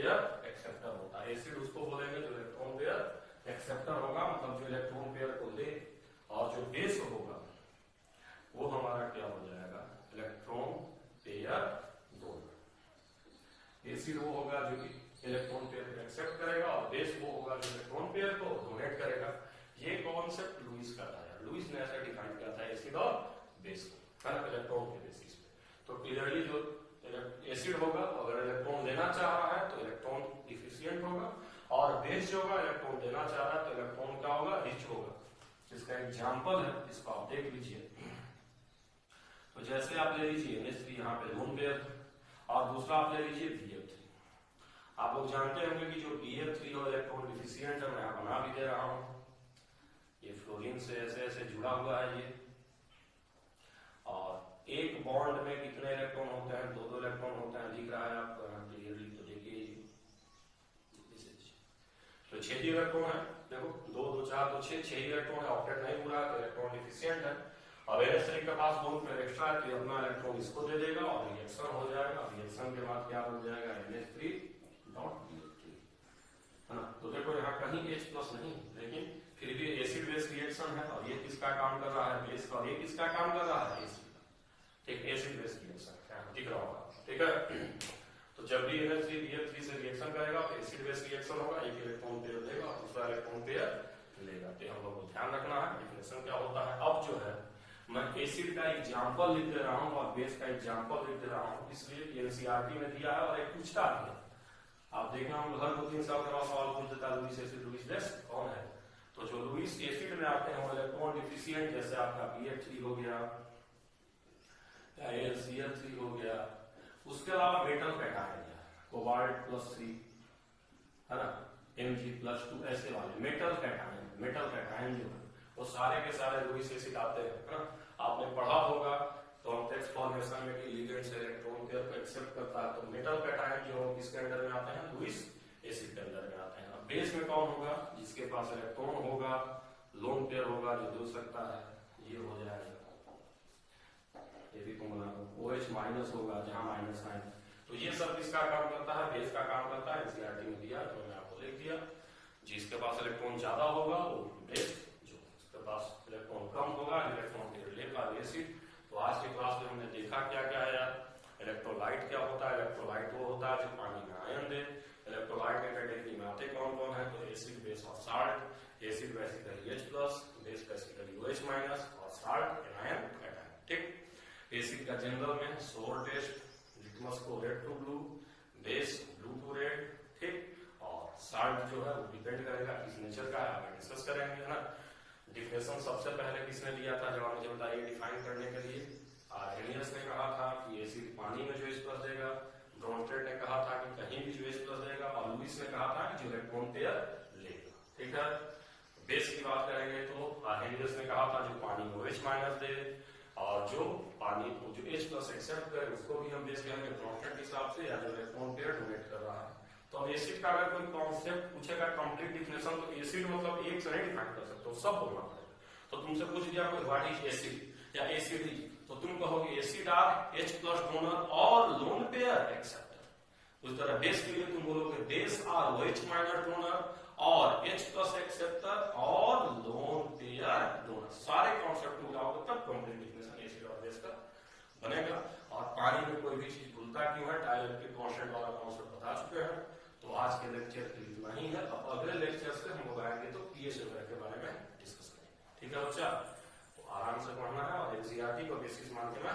पेयर एक्सेप्टर होता है। एसिड उसको बोलेंगे जो इलेक्ट्रॉन पेयर एक्सेप्टर होगा, मतलब जो इलेक्ट्रॉन पेयर को ले, और जो बेस होगा वो हमारा क्या हो जाएगा, इलेक्ट्रॉन पेयर डोनर। एसिड वो होगा जो कि इलेक्ट्रॉन पेयर को एक्सेप्ट करेगा, और बेस वो होगा जो इलेक्ट्रॉन पेयर को डोनेट करेगा। ये कॉन्सेप्ट लुईस का था, लुईस ने ऐसा डिफाइन किया था एसिड और बेस को, है ना, इलेक्ट्रॉन के बेसिस पे। तो क्लियरली जो एसिड होगा अगर इलेक्ट्रॉन लेना चाह रहा है तो इलेक्ट्रॉन डिफिशिएंट होगा, और बेस जो होगा इलेक्ट्रॉन देना चाह रहा है तो इलेक्ट्रॉन क्या होगा, रिच होगा। इसका एग्जाम्पल है, इसको आप देख लीजिए। तो जैसे आप ले लीजिए NH3, यहाँ पे लोन पेयर, और दूसरा आप ले लीजिए BF3। आप लोग जानते होंगे कि जो BF3 हो इलेक्ट्रॉन डिफिशिएंट है, मैं यहाँ बना भी दे रहा हूं, ये फ्लोरीन से ऐसे ऐसे जुड़ा हुआ है ये, और एक बॉन्ड में कितने इलेक्ट्रॉन होते हैं, दो इलेक्ट्रॉन होते हैं, दिख रहा है आपको क्लियरली, तो देखिए तो 6 इलेक्ट्रॉन है, देखो 2 2 4 तो 6 इलेक्ट्रॉन है, ऑक्टेट नहीं पूरा तो इलेक्ट्रॉन डिफिशिएंट है। अब NH3 के पास बॉन्ड पेयर एक्स्ट्रा है तो अपना इलेक्ट्रॉन इसको दे देगा और रिएक्शन हो जाएगा। रिएक्शन के बाद क्या बन जाएगा, NH3.BF3, है ना। तो देखो यहाँ कहीं H+ नहीं, लेकिन फिर भी एसिड बेस रिएक्शन है, और ये किसका काम कर रहा है, बेस का, और ये किसका काम कर रहा है, एसिड का। ठीक, एसिड बेस रिएक्शन दिख रहा होगा, ठीक है। तो जब भी NH3 BF3 से रिएक्शन करेगा तो एसिड बेस रिएक्शन होगा, एक इलेक्ट्रॉन पेयर देगा और दूसरा इलेक्ट्रॉन पेयर लेगा। तो हम लोग को ध्यान रखना है डिफिनेशन क्या होता है। अब जो है मैं एसिड का एग्जांपल लिख दे रहा हूं और बेस का एग्जांपल लिख दे रहा हूं, इसलिए NCERT में दिया है और एक पूछता भी है। आप देखना हम हर 2-3 साल के बाद सवाल पूछ देता है, लुईस एसिड लुईस बेस कौन है। तो जो लुईस एसिड में आते हैं वो इलेक्ट्रॉन डिफिशिएंट, जैसे आपका BF3 हो गया या AlCl3 हो गया। उसके अलावा मेटल कैटायन है, कोबाल्ट +3, है ना, Mg+2, ऐसे वाले मेटल कैटायन जो है वो सारे के सारे लुईस एसिड आते हैं, है ना। आपने पढ़ा होगा कॉम्प्लेक्स फॉर्मेशन में कि लिगेंड से इलेक्ट्रॉन पेयर को एक्सेप्ट करता है, तो मेटल कैटायन जो किसके अंदर में आते हैं, लुईस एसिड के अंदर में आते हैं। बेस में कौन होगा, जिसके पास इलेक्ट्रॉन होगा, लोन पेयर होगा जो दे सकता है, ये हो जाएगा, ये भी तुम बना लो, OH- होगा जहां माइनस है। तो ये सब किसका काम करता है, बेस का काम करता है। NCERT में दिया तो मैंने आपको लिख दिया, जिसके पास इलेक्ट्रॉन ज्यादा होगा वो बेस, जो जिसके पास इलेक्ट्रॉन कम होगा इलेक्ट्रॉन पेयर लेगा एसिड। तो आज की क्लास में हमने देखा क्या क्या है यार, इलेक्ट्रोलाइट क्या होता है, इलेक्ट्रोलाइट वो होता है जो पानी में आयन दे। इलेक्ट्रोलाइट के कैटेगरी में आते कौन कौन है, तो एसिड, बेस और salt. Acid basically H+, base basically OH- और साल्ट एनायन कैटायन। ठीक, एसिड का जनरल में सोर टेस्ट, लिटमस को red to blue, base blue to red, ठीक। और साल्ट जो है वो डिपेंड करेगा किस नेचर का है, आगे डिस्कस करेंगे, है ना। डिफिनेशन सबसे पहले किसने दिया था, जब मुझे बताइए, डिफाइन करने के लिए आर्हेनियस ने कहा था कि एसिड पानी में जो H+ देगा, ब्रोंस्टेड ने कहा था कि कहीं भी जो H+ देगा, और लुईस ने कहा था कि जो इलेक्ट्रॉन पेयर लेगा, ठीक है। बेस की बात करेंगे तो आर्हेनियस ने कहा था जो पानी में OH- दे, और जो पानी को जो H+ एक्सेप्ट करे उसको भी हम बेस कहेंगे ब्रोंस्टेड के हिसाब से, या जो इलेक्ट्रॉन पेयर डोनेट कर रहा है। तो अब एसिड का अगर कोई कॉन्सेप्ट पूछेगा कंप्लीट डिफिनेशन, तो एसिड मतलब एक से नहीं डिफाइन कर सकते, सब बोलना पड़ेगा। तो तुमसे पूछ दिया कोई व्हाट इज एसिड या एसिड इज, तो तुम कहोगे एसिड आर H+ डोनर और लोन पेयर एक्सेप्टर। उस तरह बेस के लिए तुम बोलोगे बेस आर OH- डोनर और H+ एक्सेप्टर और लोन पेयर डोनर। सारे कॉन्सेप्ट मिलाओगे तब कंप्लीट डिफिनेशन एसिड और बेस का बनेगा। और पानी में कोई भी चीज घुलता क्यों है, डाइलेक्ट्रिक कांस्टेंट वाला कॉन्सेप्ट बता चुके हैं। तो आज के लेक्चर के लिए इतना ही है। अब अगले लेक्चर से हम लोग आएंगे तो pH के बारे में डिस्कस करेंगे, ठीक है बच्चा। तो आराम से पढ़ना है और NCERT को बेसिस मान के मैं